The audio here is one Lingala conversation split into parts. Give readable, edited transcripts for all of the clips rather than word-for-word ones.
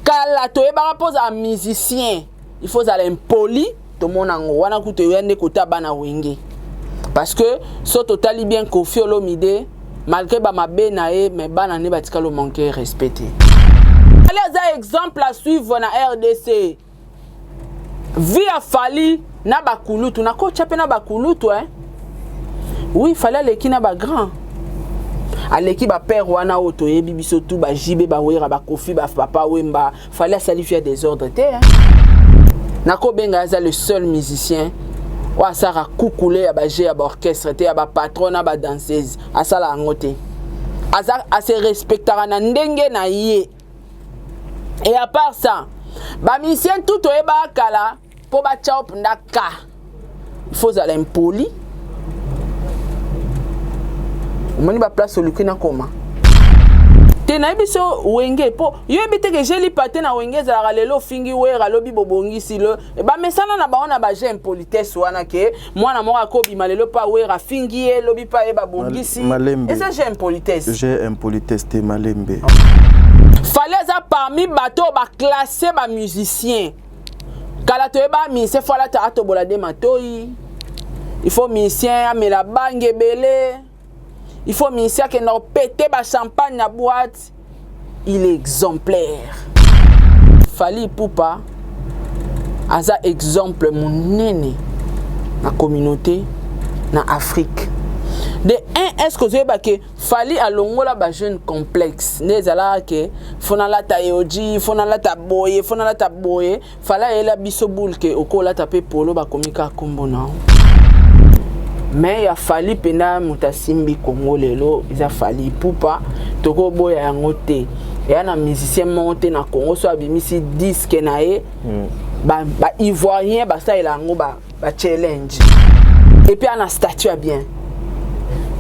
Kala toyeba pose un musicien, il faut aller impoli, tout le monde en wana ku toyende kota bana wenge. Parce que so totali bien Koffi Olomide, malgré ba mabe na e, mais bana ne batika lo manquer respecté. Allez un exemple à suivre na RDC. Via Fali na bakulutu na ko chape na bakulutu hein. Oui, fallait les na ba grand. Aleki ba père wana oto yebi biso tout ba jibe ba wera ba Koffi ba papa wemba, fallait salifier des ordres té hein. Nako benga za le seul musicien wa sara koukoulé ya ba jé ya ba orchestre té ya ba patron na ba danseuse asala ngote. Asa se respectera na ndenge na yé. Et à part ça, ba musicien tout oyeba kala po ba chop ndaka. Il faut aller impoli. Moni ba place au na koma. Tena biso wenge po yo ebite ke jeli paté na wenge za lelo fingi wera lobi bobongi silo ba mesana na baona ba je impolitesse wana ke mwana moko ko bima lelo pa wera fingi e lobi pa e ba bongisi et ça j'ai impolitesse. J'ai impolitesse te malembe. Fallait ça parmi bateau ba classer ba musicien. Kala to eba mi se fala ta to bolade matoi. Il faut musicien mais la bangue belé. Il faut ministère qui n'a pété ba champagne na boîte. Il est exemplaire. Fali Ipupa aza exemple mon nene na communauté na Afrique. De un est-ce que vous avez que Fali alongola ba jeune complexe. Nezala ke fona la ta yoji, fona la ta boye, fona la ta boye. Fala ela biso boule ke okola tape polo ba komika kombo na. Mais il a fallu pena mutasimbi Congo lelo, il a fallu Ipupa toko boya yangote. Et un musicien monté na Congo so abimisi disque na e ba ivoirien ba ça il a ngo ba challenge. Et puis un statut bien.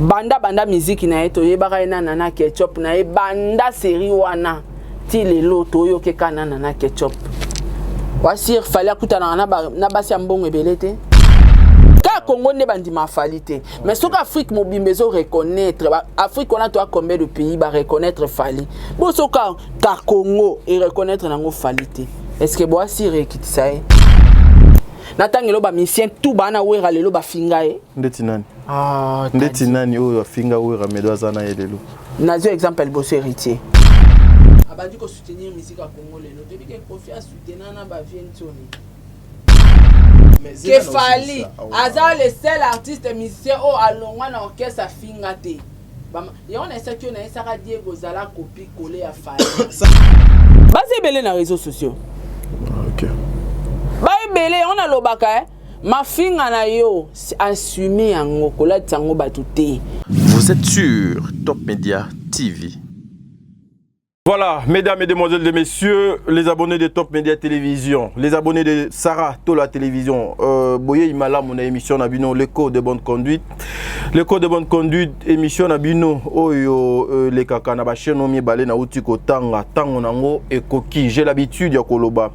Banda musique na e to yebaka ina nana ketchup na e banda série wana ti lelo to yo ke kana nana ketchup. Wasir fallait kutana na basi mbongo ebelete. Congo ne bandi ma falité mais ce qu'Afrique mobimbezo reconnaître Afrique on a toi combien de pays ba reconnaître Fali bon ce ka Congo et reconnaître nango falité est-ce que boa sire kiti ça natangelo ba misien tout bana wera lelo ba finga e ndeti nani o finga wera medoza na lelo nazo exemple bosso héritier abandi ko soutenir musique à Congo lelo depuis que Koffi a soutenir na ba vientoni que Fali aza le seul artiste musicien au alongwa na orchestre fingate et on essaie que na saka Diego Zala copie coller à Fali basi belé na réseaux sociaux. OK Ba belé on a lobaka ma finga na yo assumer yango kola tsango batuté. Vous êtes sur Top Media TV. Voilà, mesdames, mesdemoiselles et messieurs, les abonnés de Top Media Télévision, les abonnés de Sarah Tola Télévision, Boye Imala, mon émission Nabino, le code de bonne conduite. Le code de bonne conduite, émission Nabino, Oyo, les kaka, Nabaché, Nomi, Balé, Nautiko, Tanga, Tango, Nango, et Koki. J'ai l'habitude de Koloba.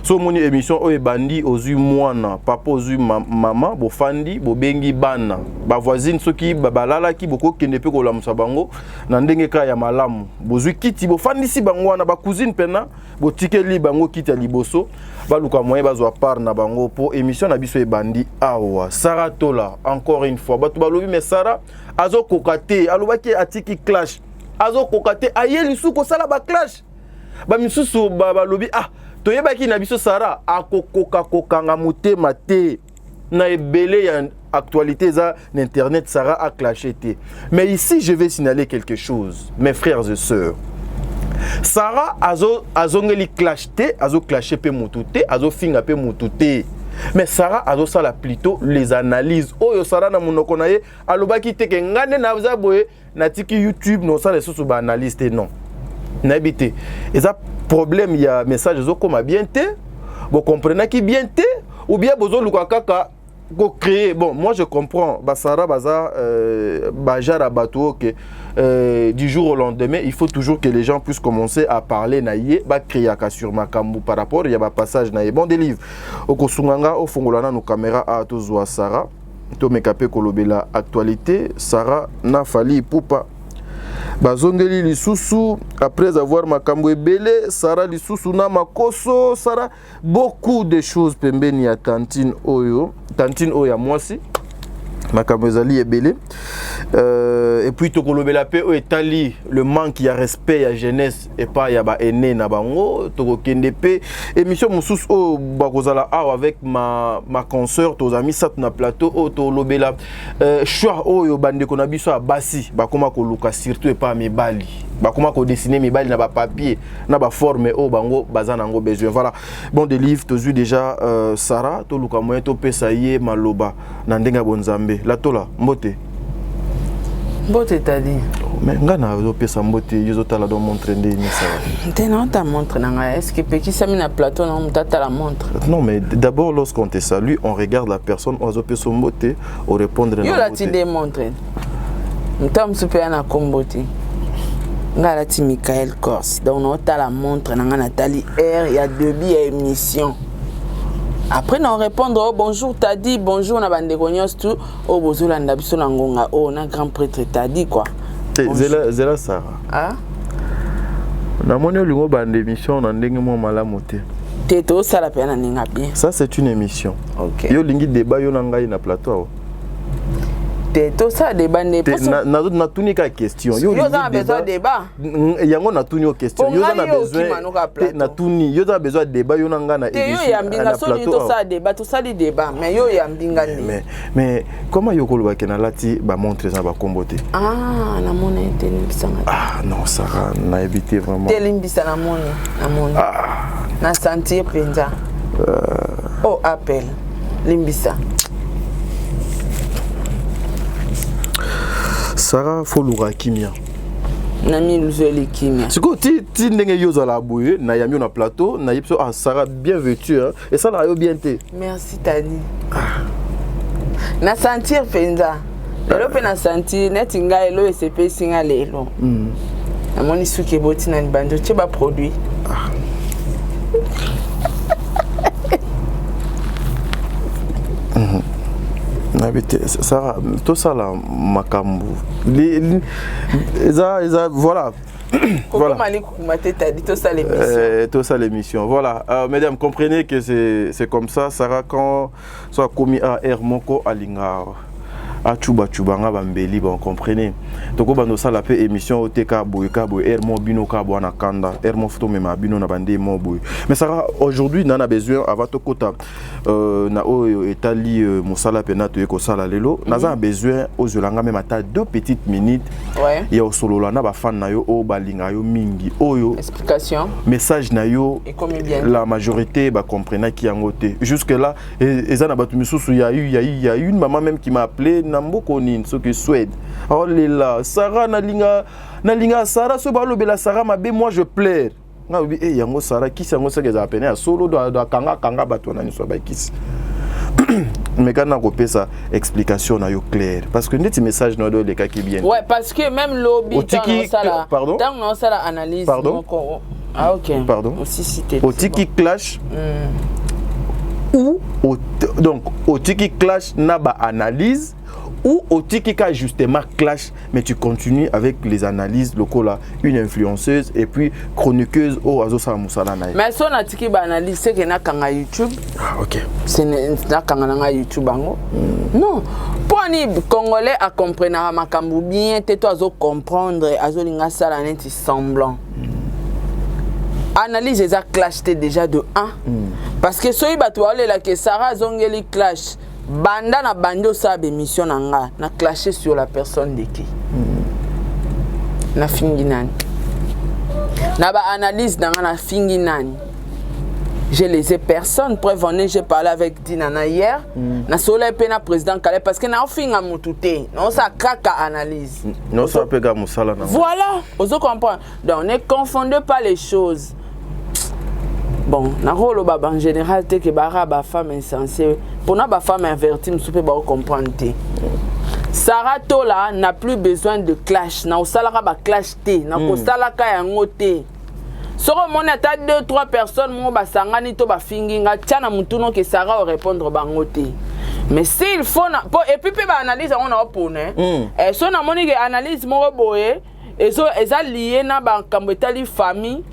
So, mon émission, Oye Bandi, Ozu Moana, Papa Ozu Mama, Bofandi, Bobengi Bana, Ba voisine, Soki, Babalala, Ki, Boko, Kenepe, Kolam Sabango, Nandenge Kaya Malamu, Bozu Kiti, Bofandi. D'ici bango na ba cousine pena bo tikeli bango kita liboso ba luka moyen bazwa part na bango pour émission na biso e bandi awa Sarah Tola encore une fois batu balobi mais Sarah azo kokate alobaki atiki clash azo kokate ayeli suko sala ba clash ba misusu balobi toyebaki na biso Sarah akokoka kokanga motema te na ebele ya actualité za l'internet Sarah a clashé te. Mais ici je vais signaler quelque chose mes frères et sœurs. Sarah azongeli clash te, azo clasher pe motute, azo finga pe motute. Mais Sarah azo sala plutôt les analyses. Oyo Sarah na monoko na ye alobaki te ke ngane na za boye na tiki YouTube no sala susu ba analyse te non. Na bité. Et ça problème il y a message zo comme bien te, vous comprenez qui bien te ou bien bozo luka kaka go créer. Bon, moi je comprends Basara Baza Bajara Bato que du jour au lendemain, il faut toujours que les gens puissent commencer à parler naïe, ba créer sur Makambu par rapport il y a un passage naïe. Bon des livres. Au Kosunganga au fongolana nos caméras à tozwa Sarah, to mekapé kolobela actualité, Sarah na Fali Ipupa. bazongeli lisusu après avoir makambo ebele Sarah lisusu na makoso Sarah beaucoup de choses pembeni ya tantine oyo ya mwasi makambo ezali ebele et puis tokolobela pe o etali le manque ya respect ya jeunesse et pas ya ba aîné na bango tokokende pe émission mususu o bakozala avec ma consoeur tos amis sat na plateau o tolobela choix oyo bandeko na biso ya basi bakoma koluka surtout et pas mibali bakoma ko dessiner mibali na ba papier na ba forme o bango bazana ngo besoin voilà bon des livres tozu déjà Sarah to luka moyen to pesa ye maloba na ndenga bonzambe la tola mbote t'as dit mais ngana zo pesa mbote yozo tala do montre ndeni ça tena ta montre nanga est-ce que peki sami na plateau na mutata la montre non mais d'abord lorsqu'on te salue on regarde la personne on zo pesa mbote au répondre na yo la ti démontre mtam super na kombote ngala ti Michael Kors donc on ta la montre nanga Nathalie R il y a début à émission. Après non répondre oh, bonjour t'as dit bonjour na bande konyos tout oh bozolanda biso na ngonga oh na grand prêtre t'as dit quoi zela Sarah ah na moni lingo bande émission na ndenge mo malamu te to sala pe na ninga bien ça c'est une émission OK yo lingi débat yo na ngai na plateau to ça débat ne pas na tunika question yo za besoin débat yango na tuni o question yo za na besoin na tuni yo za besoin débat yo na nga na émission yo ya mbinga so ni to ça débat to ça di débat mais yo ya mbinga ni mais comment yo koloba ke na lati ba montre ça ba kombote ah na mona intelimbisa ah non Sarah na éviter vraiment intelimbisa na mona na sentir penza oh appel limbisa Sarah Folura Kimia. Nami Luzeli Kimia. C'est quoi ti ndenge yoza la boye na yamio na plateau na yipso ah Sarah bien vêtue hein et ça la yo bien té. Merci Tani. Na sentir penza. Lelo pe na sentir net nga elo SCP singa lelo. Na moni suki boti na bando che ba produit. Sarah, tout ça là, makambu. Voilà. Voilà. Tout ça l'émission. Voilà. Mesdames, comprenez que c'est comme ça. Sarah, quand soit commis à Hermoko Alinga. A chuba nga bambeli bon comprenez toko bando sala pe émission oteka boyeka boy ermo bino ka bwana kanda ermo photo mema bino na bande mo boy mais ça aujourd'hui nana besoin avant to kota na oyo etali mosala pena to eko sala lelo naza besoin ozolanga même ata 2 petites minutes ouais ya osolola na ba fan na yo o balinga yo mingi oyo explication message na yo la majorité ba comprendre ki yangote jusque là ezana batu misusu il y a une maman même qui m'a appelé Namboko nin ce que Suède. Oh là, Sarah nalinga Sarah so balobela Sarah mabe moi je pleure. Na bi eh yango Sarah qui yango ce que za peine à solo do kanga bato na niso ba kisi. Mais quand on a ça explication na yo clair parce que net message no do le cas qui bien. Ouais parce que même lobby pardon. Dans non ça la analyse pardon. Ah OK. Pardon. Aussi cité. Au tiki clash. Ou donc au tiki clash na ba analyse ou au tiki ka justement clash mais tu continues avec les analyses locaux là une influenceuse et puis chroniqueuse au azo sa musala na mais son tiki ba analyse c'est que na kanga YouTube ah OK c'est na kanga na YouTube bango non pour ni congolais à comprendre makambu bien te to azo comprendre azo linga sala neti semblant analyse les a clash déjà de 1 parce que soyi bato la que Sarah zongeli clash banda na bando sa émission nanga na clasher sur la personne de qui na fingi nani na ba analyse nanga na fingi nani je les ai personne preuve en est j'ai parlé avec Dinana hier na soleil pe na président Calais parce que na finga mutute non ça kaka analyse non ça peut ga musala na voilà ozo comprendre donc ne confondez pas les choses. Bon, na rolo baba en général te que bara ba femme insensée pour na ba femme invertie me soupe ba comprendre te. Sarah Tola n'a plus besoin de clash na osala ba clash te na ko sala ka yango te. Soro mon ata 2-3 personnes mo ba sangani to ba finginga tiana mutuno que Sarah va répondre bango te. Mais s'il faut et puis pe ba analyse on a opone. Et so na moni que analyse mo boye eza lié na makambo etali famille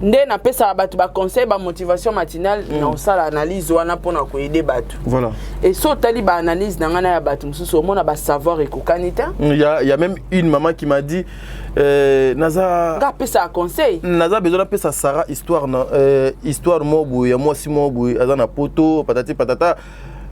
nde napesa bato ba conseil ba motivation matinale na osala analyse wana mpona koyede bato. Voilà. Et so tali ba analyse na ngana ya bato mosusu omona ba savoir ekokani te. Il y a même une maman qui m'a dit naza nga pesa conseil. Naza besoin pesa Sarah histoire na histoire mobu ya moi si mobu azana poto patati patata.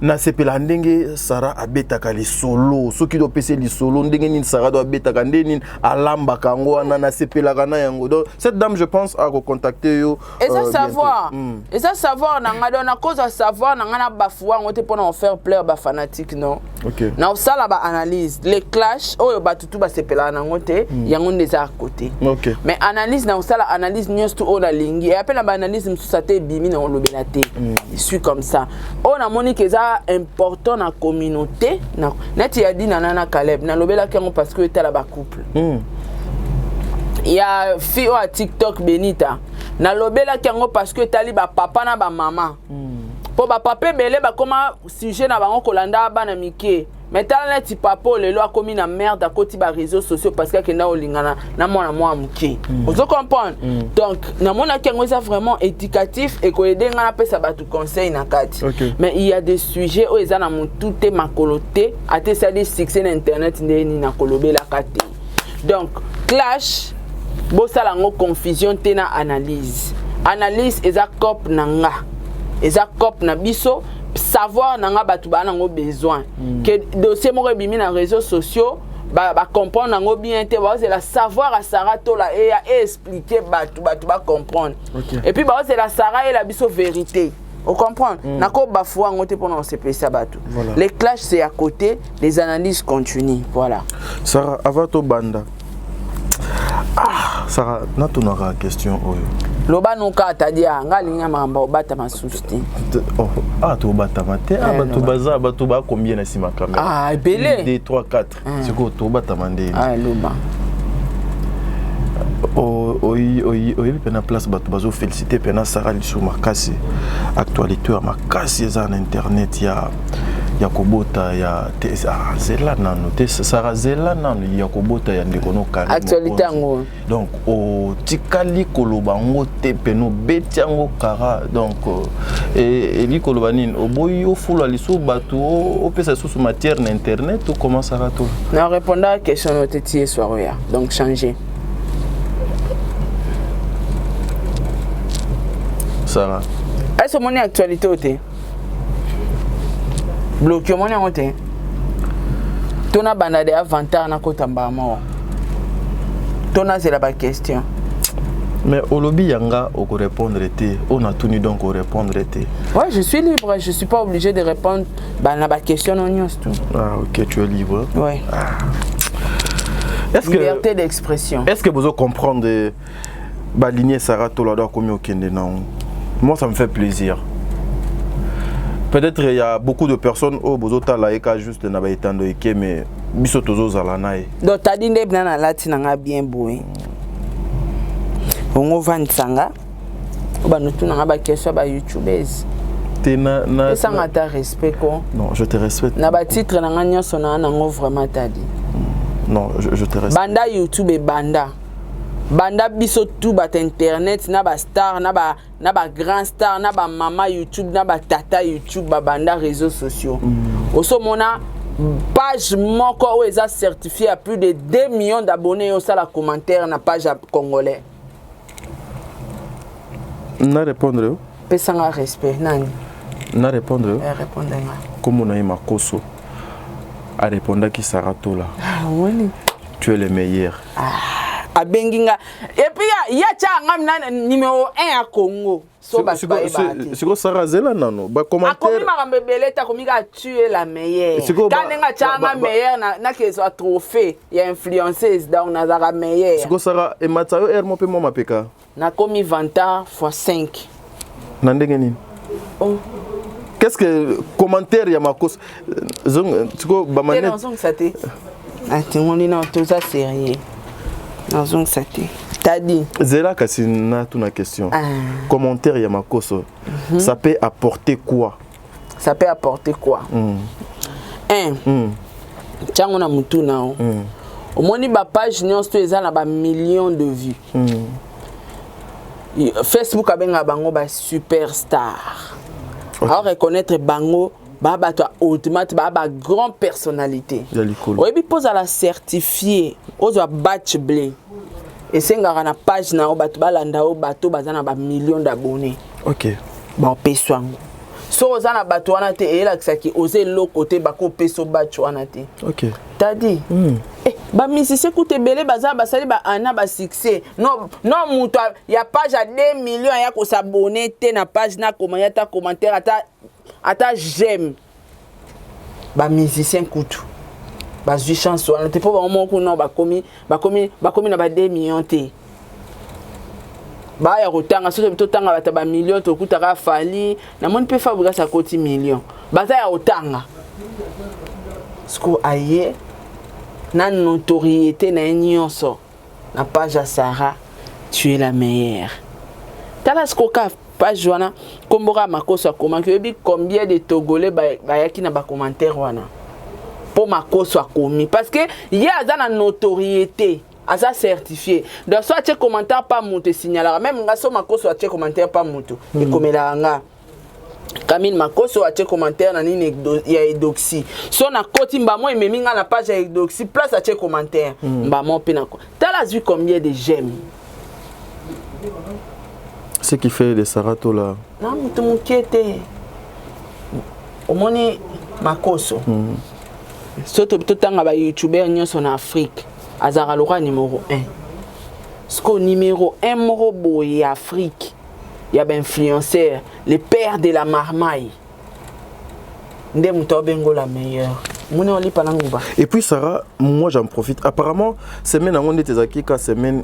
Na sepela ndenge Sarah abetaka li solo soki do pese li solo ndenge ni Sarah do abetaka ndeni alamba kango wana na sepela kana yango. Donc cette dame je pense à recontacter yo et ça savoir et ça savoir na ngado na cause savoir na ngana bafuwa ngote pona faire plaire ba fanatique non. OK. Na osala ba analyse les clash oyo batutu ba sepela na ngote yango ndeza à côté. OK. Mais analyse na osala analyse nyos to ona lingi et appelle ba analyse msusate bimi na olobela te. Je suis comme ça. On a monique important na communauté na neti ya di nana Caleb na lobela kengo parce que était là ba couple il y a fille à TikTok Benita na lobela kengo parce que tali ba papa na ba maman po ba papa belé ba comment sujet na bango kolanda bana mike mais tala neti papa lelo akomi na merde à côté ba réseaux sociaux parce que kenda olingana na mwana mwa mke vous comprendre donc na mona kengo ça vraiment éducatif et ko aider ngana pesa ba tout conseil na kati mais il y a des sujets où ezana mututé makoloté ate ça des succès na internet ndeni na kolobela kati donc clash bo sala ngo confusion te na analyse eza cop nanga eza cop na biso savoir nanga batu bana ngo besoin que dossier mo rebimi na réseaux sociaux ba comprendre nango bien te ba c'est la savoir à Sarah tola et expliquer batu ba comprendre et puis ba c'est la Sarah et la biso vérité on comprend nako bafua ngote pour se pesa batu les clashs c'est à côté les analyses continuent voilà Sarah avato banda Sarah na tunaka question oyo loba nuka tadia ngalinga mamba obata masusti to bata mate batu baza batu ba combien na sima caméra belé 2 3 4 siko to bata mande loba pena place batu bazo féliciter pena Sarah sur makasi actualité ya makasi za na internet ya kobota ya zela nano te Sarah zela nano ya kobota ya ndekono kali actualité ngo donc o tikali koloba ngo te peno beti ngo kara donc eli koloba nini oboyi ofula liso batu o pesa sous matière na internet ou comment ça va tout na répondre à question noté soir donc changer Sarah est-ce mon actualité oté bloqué mon oté tona banda de avantage na kotamba mo tona c'est la question mais au lobby yanga on répondre te on a tenu donc on répondre te ouais je suis libre je suis pas obligé de répondre na ba question non news tout OK tu es libre ouais est-ce liberté d'expression est-ce que vous comprendre ba lignée Sarah Tolado comme au Kende non moi ça me fait plaisir. Peut-être il y a beaucoup de personnes au bozota laika juste na ba etando eke mais biso tozo zala nae. Donc tadi nde bna lati nga bien boy. Ongo vansanga. Ba nutu nga ba question ba YouTubers. Tena na ça nga ta respect ko. Non, je te respecte. Na ba titre na nga nyonso na ngo vraiment tadi. Non, je te respecte. Banda YouTube et banda biso tout bat internet na ba star na ba grand star na ba mama YouTube na ba tata YouTube ba banda réseaux sociaux oso mona page moko où eza certifié à plus de 2 millions d'abonnés au sala commentaire na page congolais na répondre pesanga respect nani na répondre répondre comme on a makoso a répondre qui Sarah Tola oui tu es le meilleur abenginga et puis ya cha ngamna numéro 1 à Congo so ba siko Sarah zela nano ba commentaire akomi makambebele ta komi ka tuer la meilleure quand nga cha nga meilleure na ke so trophée ya influenceuse donc na za meilleure siko Sarah e matayo mo pe mo mapeka na komi 20 x 5 na ndenge nini qu'est-ce que commentaire ya makos siko ba manette non ça te atingoni na tout ça sérieux non ça te t'as dit zela kasi na tuna question commentaire ya makoso ça peut apporter quoi ça peut apporter quoi un chango na mutu nao Au moins ni ba page nyonso to eza na ba millions de vues. Facebook a benga bango ba superstar. Alors reconnaître bango ba toi ultimate ba grande personnalité. Oui, pose à la certifier aux batch blé. Et c'est na page na o bato balanda o bato bazana ba millions d'abonnés. OK. Bon peswango. So ozana bato wana te e la kisaki oser l'autre côté bako peso batch wana te. OK. T'as dit ba musicien koute belé baza basali ba ana ba succès. Non muto ya page à 2 millions ya ko s'abonner te na page na commentaire ata j'aime. Ba musicien koute. Ba zui chance wana te po ba mo ko non ba komi na ba 2 millions te. Ba ya rotanga so to tanga bata ba millions to kutaka fali na mon pe fabrica sa koti millions. Baza ya rotanga. Sko aye na notoriété na nyonso na page à Sarah, tu es la meilleure. Tala sko ka page wana kombora makoso comment que bi combien de togolais ba yaki na ba commentaire wana. Pour makoso komi parce que y a za na notoriété à ça certifié. Donc soit tu commentaire pas monte signaler même ngaso makoso tu commentaire pas monte et comme la nga Camille Makoso a tes commentaires na nini ya edoxy. So na koti mbamo ememi nga na page ya edoxy place à tes commentaires. Mbamo pe na ko. T'as vu combien de j'aime? Ce qui fait de Sarato là. Non, mutu mukete. Omoni Makoso. So to tanga ba YouTuber nyonso na Afrique. Azara Lora numéro 1. Sko numéro 1 moro boy Afrique. Il y a des influenceurs, les pères de la marmaille. Ndemouto la meilleure. Et puis Sarah, moi j'en profite. Apparemment, semaine on était à Kika semaine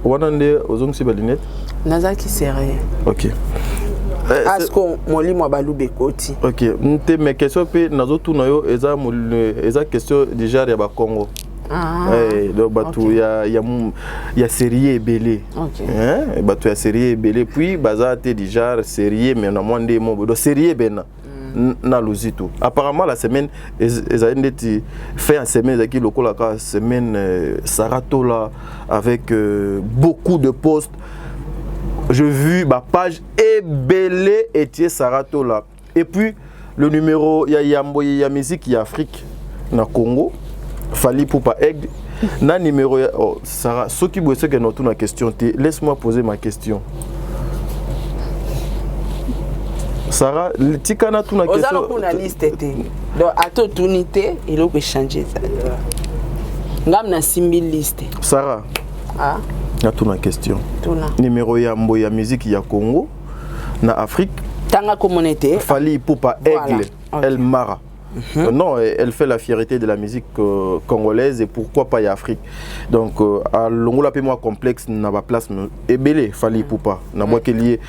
wanande ozong si balinette. Nazaki serré. OK. Asko moli mo balu bekoti. OK. Nte me question pe nazo tuna yo eza question déjà ya ba Congo. Donc batou ya série belé. Hein batou ya série belé puis baza te déjà série mais na mwande mo do série bena na lozito. Apparemment la semaine ezandeti fait en semaine zaki lokola ka semaine Sarato là avec beaucoup de posts. Je vu ma page est belé et Sarato là. Et puis le numéro ya musique ya Afrique na Congo. Fali Poupa Aigle. Na numéro Sarah, ce qui veut dire que nous avons question, laisse-moi poser ma question. Sarah, tu as une question. On a liste. Donc à toute unité, il faut changer ça. Ngam na simbi liste. Sarah. Ah. Na une question. Numéro ya musique ya Congo na Afrique. Tanga communauté. Fali Poupa Aigle. El Mara. Non, elle fait la fierté de la musique congolaise et pourquoi pas y Afrique. Donc à l'ongola pe moi complexe na ba place et belé fali poupa na moi que lié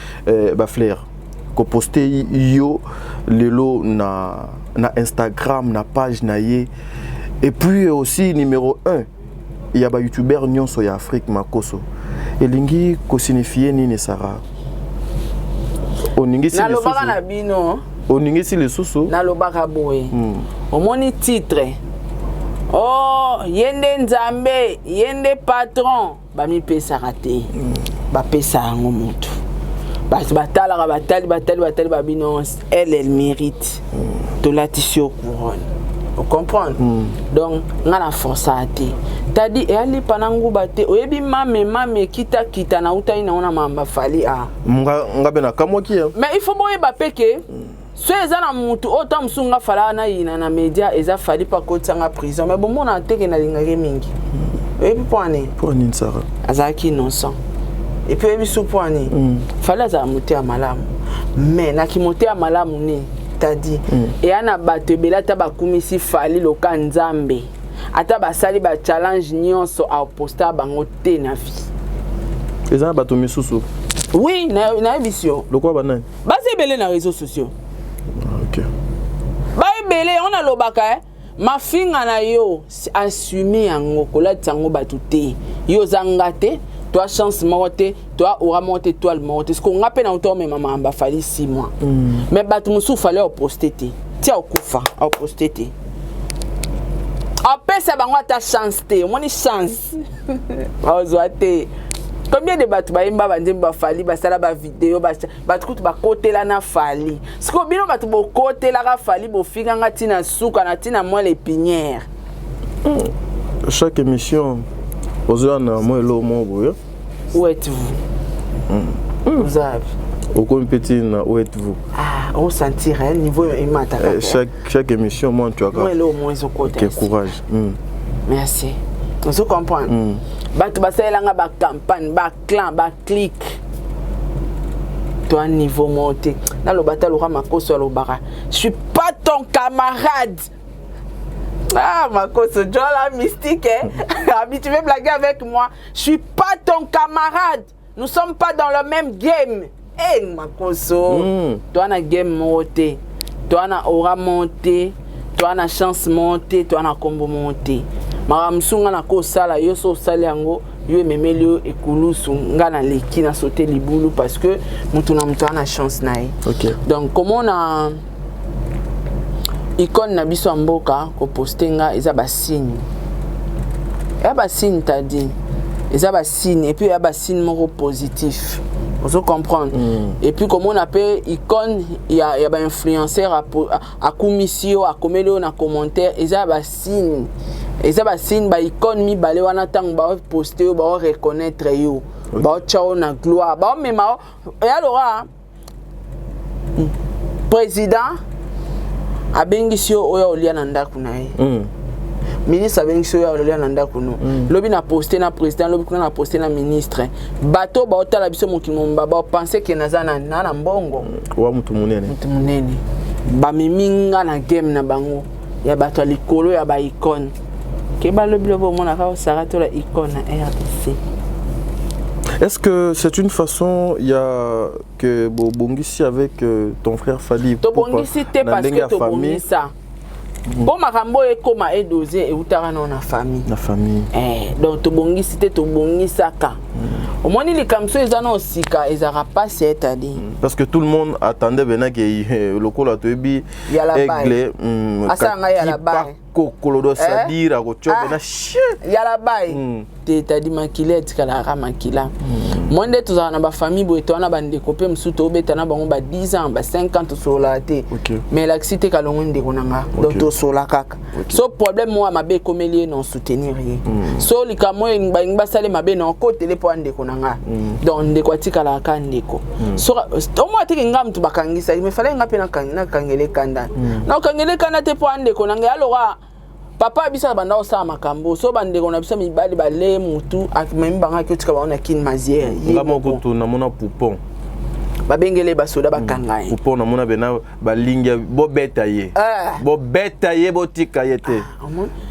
ba flair ko poster yo lelo na Instagram na page na ye et puis aussi numéro 1 il y a ba youtubeur nyonso ya Afrique Makoso elingi ko signifier nini Sarah oningi na lobaka na bino oningi le soso na lobaka boye omoni titre oh yende nzambe yende patron bami pesa raté ba pesa ngo mutu basi batala batali babino elle mérite de la tissu couronne. Vous comprenez? Donc nga na force ate tadi e ali panangu bate oyebi mame kita na uta ina ona mamba fali a nga bena kamoki mais il faut boye ba peke so ezana mutu autant musunga fala na ina na media eza fali pa kotanga prison mais bon mona teke na lingake mingi oyebi poane pour nini Sarah azaki innocent et puis oyebi sou poane fala za mutu ya malamu mais na kimote ya malamu ne tadi et ana bato belata bakumisi fali loka nzambe ata basali ba challenge nyonso a poster bango te na vie ezana bato misusu oui na émission lokwa banani basi belé na réseaux sociaux OK ba belé on a lobaka ma finga na yo assumer yango kola tsango bato te yo zangate toi chance moté toi aura monté toi le monté ce qu'on appelle en temps mais maman ba fali 6 mois mais bato musu fallait au poster te tia okufa au poster te pesa bango ta chance te moni chance ozwa te combien de batu baimba bande ba fali basala ba vidéo batu kutu ba kotela na fali siko bino batu bo kotela ka fali bo finga ngati na suka na tina moi les pinières. Chaque émission ozwa na moi lo mo boyo. Où êtes-vous? Vous avez au petit na où êtes-vous? Ah, on sentir un niveau imata. Chaque émission moi tu as moi le moins au côté. Quel courage. Merci. Vous comprenez? Batu basaelanga ba campagne, ba clan, ba clique. Toi niveau monté. Dans le bataille le makoso lo bara. Je suis pas ton camarade. Ah, makoso Jola mystique hein. Tu veux blaguer avec moi? Je suis pas ton camarade. Nous sommes pas dans le même game. Eh makoso. Toi na game monté. Toi na aura monté. Toi na chance monté, toi na combo monté. Maramsunga na ko sala yo so sala yango yo memeli ekulusu nga na leki na sauter libulu parce que mutu na chance nae. OK. Donc comment on a icône na biso mboka ko poster nga eza ba signe. Ya ba signe t'a dit. Eza ba signe et puis ya ba signe moko positif. Vous comprenez? Et puis comment on appelle icône, il y a un influenceur à commission, à comédie, à commentaire, ils ont un signe. Ils ont un signe, bah icône mi balé wana tang ba poster, ba reconnaître yo, ba ciao na gloire, ba même et alors président a bengisio oya olia na ndaku na ye. Ministre abengisio oya olia na ndaku no. Lobi na poster na président, lobi kuna na poster na ministre. Bato ba otala biso mokimomba ba penser que nazana na mbongo. Wa mutu munene. Mutu munene. Ba miminga na game na bango. Ya bato likolo ya ba icône. Ke ba lobi lobo mona ka Sarah to la icône na RDC. Est-ce que c'est une façon il y a que bongisi avec ton frère Fali to bongisi te parce que to bongisa. Bon makambo e koma e dosé e utara na famille. La famille. Donc to bongisi te to bongisaka. Au moins les kamso ezana osika ezara pas c'est-à-dire. Parce que tout le monde attendait bena que le col a tobi aigle asanga ya la baie. Kokolodo sadira ko chobe na ya la baie. C'est-à-dire makila etikala ra makila. Monde tozana na ba famille bo etona bande kopé msuto obetana bango ba 10 ans ba 50 solate. Mais l'accident kalongo ndeko nanga donc to sola kaka. So problème moi mabe komelie non soutenir rien. So likamo ngba sale mabe non ko téléphone ndeko nanga. Donc ndeko atikala ka ndeko. So au moins tiki ngam tu bakangisa il me fallait ngape na kangele kanda. Na kangele kanda te po ndeko nanga alors papa bisa banda osa makambo so bandeko na bisa mibali bale mutu akimembanga kyotika baona kin maziere ngamo kutu na mona poupon babengele basoda bakanga poupon na mona bena balinga bo beta ye botika yete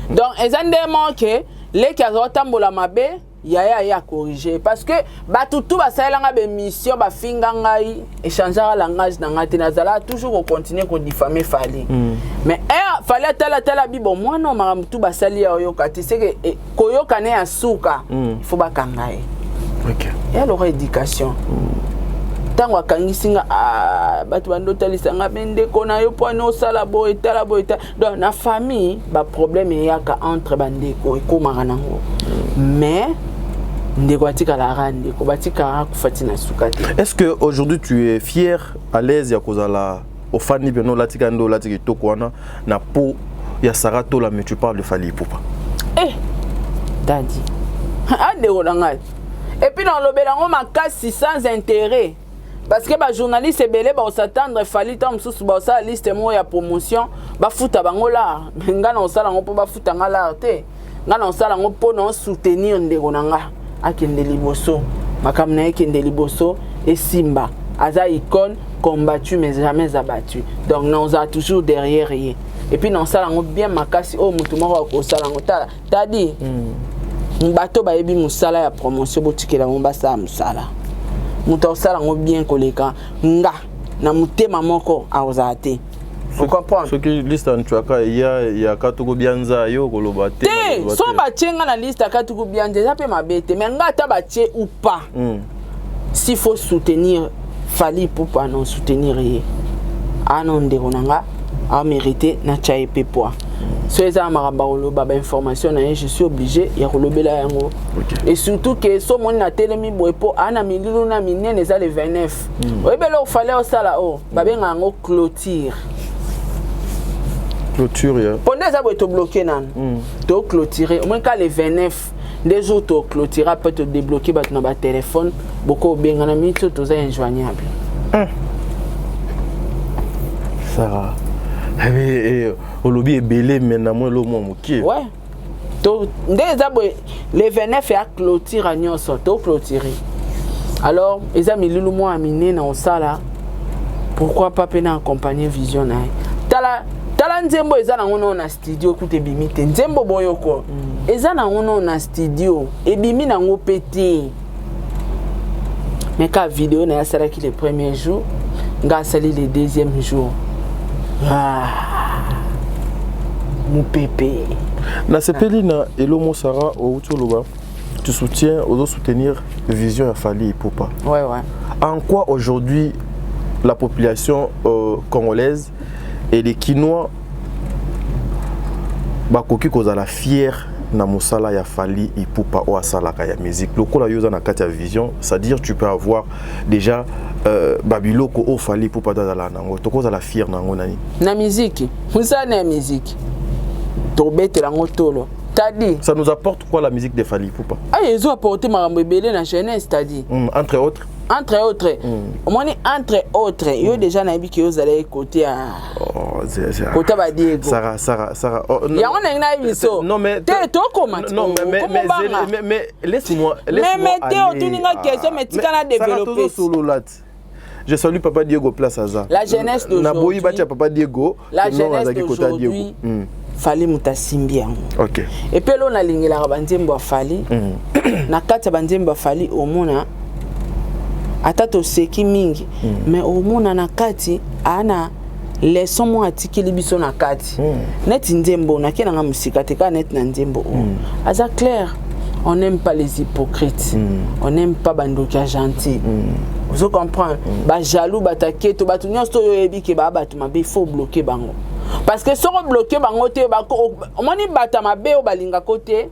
donc ezandement que les qui azotambola mabe ya corriger parce que batutu basalanga be mission ba finga ngai échanger la langage na ngati nazala toujours continuer ko diffamer Fali mais fallait tala bibo moi non maramtu basali ya oyokati c'est que koyoka ne asuka il faut bakangaye. OK et alors éducation tango akangisinga batu bando talisanga bende kona yo pono sala boy tala donc na famille ba problème yaka entre bandeko ekomaka nango mais est-ce que aujourd'hui tu es fier à l'aise ya kozala ofani beno latika ndo latiki tokwana na po ya Sarato la mais tu parles de Fali Ipupa daddy ande olanga et puis dans le belango makasi sans intérêt parce que ba journaliste belé ba s'attendre Fali tam sous ba sa liste mo ya promotion ba futa bango la nga na osala ngo po ba futa ngala te nga na osala ngo po non soutenir ndeko nanga akende liboso makamna ekende liboso et Simba aza icône combattu mais jamais abattu donc nous a toujours derrière rien et puis non sala ngo bien makasi o mutu moko ko sala ngo ta dit bato ba yebi musala ya promotion botikela ngo basa musala mutu sala ngo bien koleka nga na mutema moko aozate. Vous comprenez? Ce qui liste en tuaka il y a katuko bianza yo kolobate. So ba tchenga na liste katuko bianza ça peut m'abete mais ngata ba tché ou pas. S'il faut soutenir Fali Ipupa non soutenir rien. Ah non ndeko nanga a mérité na chaepe poa. so eza maramba oloba ba information na je suis obligé ya kolobela yango. Et surtout que so moni na telemi boye po ana mililu na minene eza le 29. Oyebela o fallait au sala o ba benga yango clôture. Clôture. Pendant ça boye to bloquer nan. To clôturer au moins quand le 29 des jours to clôturer peut te débloquer ba na ba téléphone boko benga na mito to za injoignable. Sarah. Et au lobby est belé maintenant moi le mot qui. Ouais. To déjà les 29 et à clôture à nyonso to clôturer. Alors les amis lulu moi aminé na osala. Pourquoi pas pena accompagner vision na. Tala nzembo eza na ngono na studio kute bimite nzembo boyoko. Eza na ngono na studio e bimi na ngo pété. Mais ka vidéo na sala ki le premier jour, nga sali le deuxième jour. Mon pépé. Na sepeli na Elomo Sarah au Utoloba, tu soutiens ou soutenir Vision à Fally Ipupa. Ouais. En quoi aujourd'hui la population congolaise et les Kinois bakoki kozala fier na mosala ya Fally Ipupa ou asalaka ya musique. Lokola yoza na kati ya Vision, c'est-à-dire tu peux avoir déjà babiloko o Fally Ipupa dazala nango. Toko zala fier nango nani. Na musique, ça na musique. Tobete la ngotolo. T'as dit. Ça nous apporte quoi la musique de Fally Ipupa? Ah, ils ont apporté marambo belé na jeunesse, t'as dit. Entre autres. Entre autres. Entre autres, yo déjà na biki yo allez côté à côté ba Diego. Sarah. Ya on a na biso. Non mais to comment? Non mais laisse-moi mais Théo tu n'as question mais tu kana développer. Je salue Papa Diego Place Aza. La jeunesse d'aujourd'hui. Na boyi bacha Papa Diego. La jeunesse d'aujourd'hui. Fally mutasimbi. OK. Et puis là on a lingela banzembo Fally. Na kati banzembo Fally omona atato seki mingi mais omona na kati ana leçon mo atikili biso na kati net nzembo na kena nga musika te ka net na nzembo aza clair. On n'aime pas les hypocrites. On n'aime pas bandoka gentil. Vous comprenez? Ba jaloux batake to batu nyonso yo yebi ke ba batu mabe il faut bloquer bango. Parce que si on bloque bango te ba moni bata mabe o balinga côté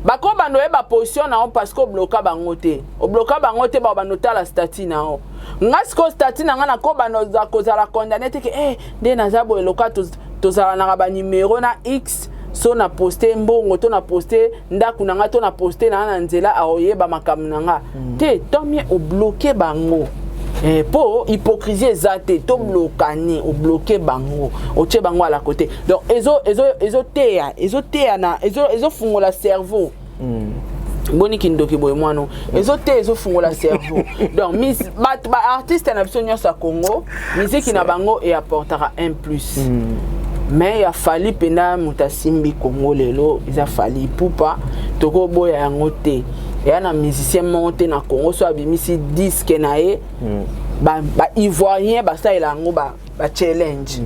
bako bando e ba position na on parce que bloquer bango te. O bloquer bango te ba banota la statut na on. Ngasko statut na ngana ko bano za kozala condamné te ke de na zabo eloka to za na ba numéro na X. So na posté mbongo to na posté ndaku nanga to na posté na nzela aoyeba makamu nanga te tant mieux au bloquer bango po hypocrisie zate to blokani au bloquer bango o tie bango à la côté donc ezo tea na ezo fungola cerveau boni kindoki boy mwano ezo fungola cerveau donc ba artiste na biso nyonso Congo musique na bango et apportera un plus. Mais il a fallu pena mutasimbi Congo lelo, il a fallu Ipupa toko boya yango te. Et un musicien monté na Congo so abimisi disque na e ba ivoirien ba ça il a ngo ba challenge.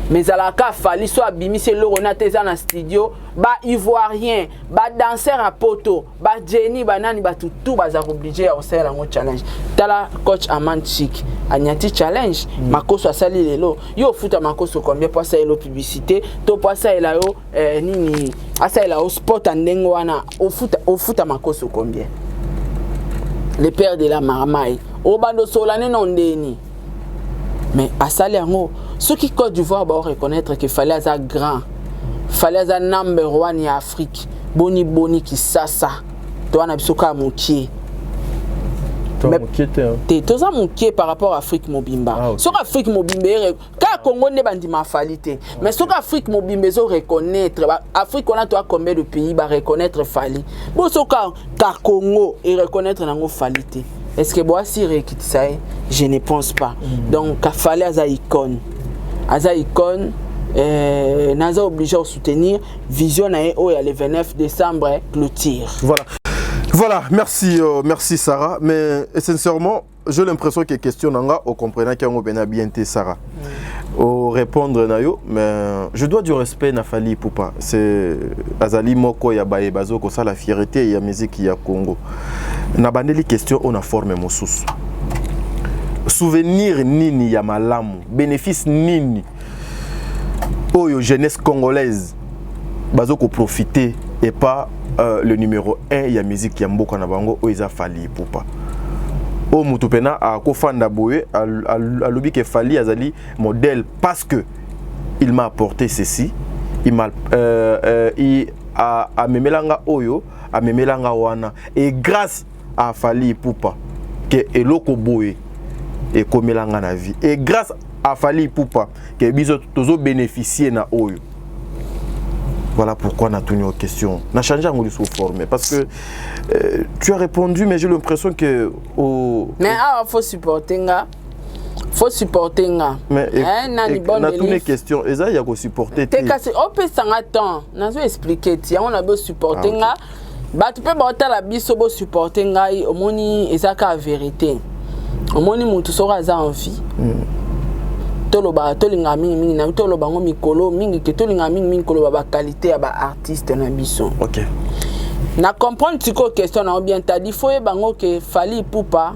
Mais alaka fallu so abimisi loro na teza na studio ba ivoirien, ba danseur à poto, ba Jenny ba nani ba tout ba za obligé à faire un challenge. Tala coach Aman Chic anyati challenge makoso asali lelo yo futa makoso combien pour ça elo publicité to pour ça ela yo nini asa ela au sport andengo wana au futa makoso combien le père de la marmaille au bando solane non ndeni mais asali yango ceux qui Côte d'Ivoire ba reconnaître que fallait à grand fallait à number 1 en Afrique boni qui sasa to ana bisoka mokie. Mais tous ça moqué par rapport à Afrique Mobimba. Sur Afrique Mobimba, car Congo n'est pas ma falité. Mais sur Afrique Mobimba, zo reconnaître Afrique on a toi combien de pays va reconnaître Fally. Bon sur car Congo et reconnaître nango falité. Est-ce que moi si réquitte ça? Je ne pense pas. Donc Fally aza icône. Naza obligé à soutenir Vision na e o ya le 29 décembre clôture. Voilà, merci Sarah. Mais sincèrement, j'ai l'impression que question nanga au comprenant qu'il y a bien été Sarah. Au répondre nayo, mais je dois du respect na Fally Ipupa. C'est azali moko ya baye bazo ko ça la fierté ya musique ya Congo. Na bandeli question on a formé mosusu. Souvenir nini ya malamu, bénéfice nini oyo jeunesse congolaise bazo ko profiter et pas le numéro 1 ya musique ya mboka na bango oiza Fally Ipupa. O mutu pena a ko fanda boye a lobi ke Fally azali modèle parce que il m'a apporté ceci, il m'a a memelanga oyo, a memelanga wana, et grâce à Fally Ipupa que eloko boye et komelanga na vie, et grâce à Fally Ipupa que biso tozo bénéficier na oyo. Voilà pourquoi on a tenu aux questions. On a changé en sous formé parce que tu as répondu, mais j'ai l'impression que mais il faut supporter nga. Faut supporter nga. Mais on a toutes les questions. Et ça, il y a que supporter. On peut s'en attendre. On a expliqué. On a beau supporter nga. Bah tu peux porter la biso beau supporter nga. Au moni et ça la vérité. Au moni mutu sera za envie. Toloba tolinga mingi na toloba ngo mikolo mingi ke tolinga mingi kolo ba qualité ba artiste na biso. OK. Na comprendre tiko question na bien t'as dit faut bango ke Fally Ipupa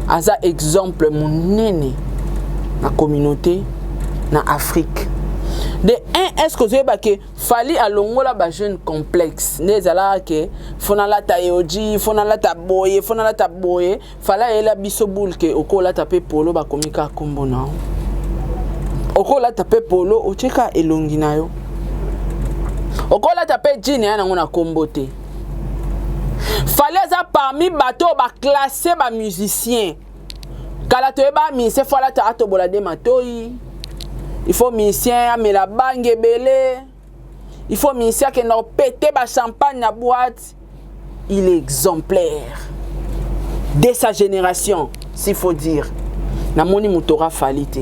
aza exemple monene na communauté na Afrique. De un est-ce que vous avez que Fally alongola ba jeune complexe nezala ke fona la ta yoji fona la ta boye Fally ela biso boule ke okola tape polo ba komika kombo na okola tape polo ocheka elongi na yo okola tape jean ya na kombo te. Fally aza parmi bato ba classer ba musicien kala to ba musicien Fally ta atobola de matoi. Il faut musicien amela bange belé. Il faut musicien qui n'a pété ba champagne na boîte. Il est exemplaire de sa génération, s'il faut dire. Na moni mutora Fally te.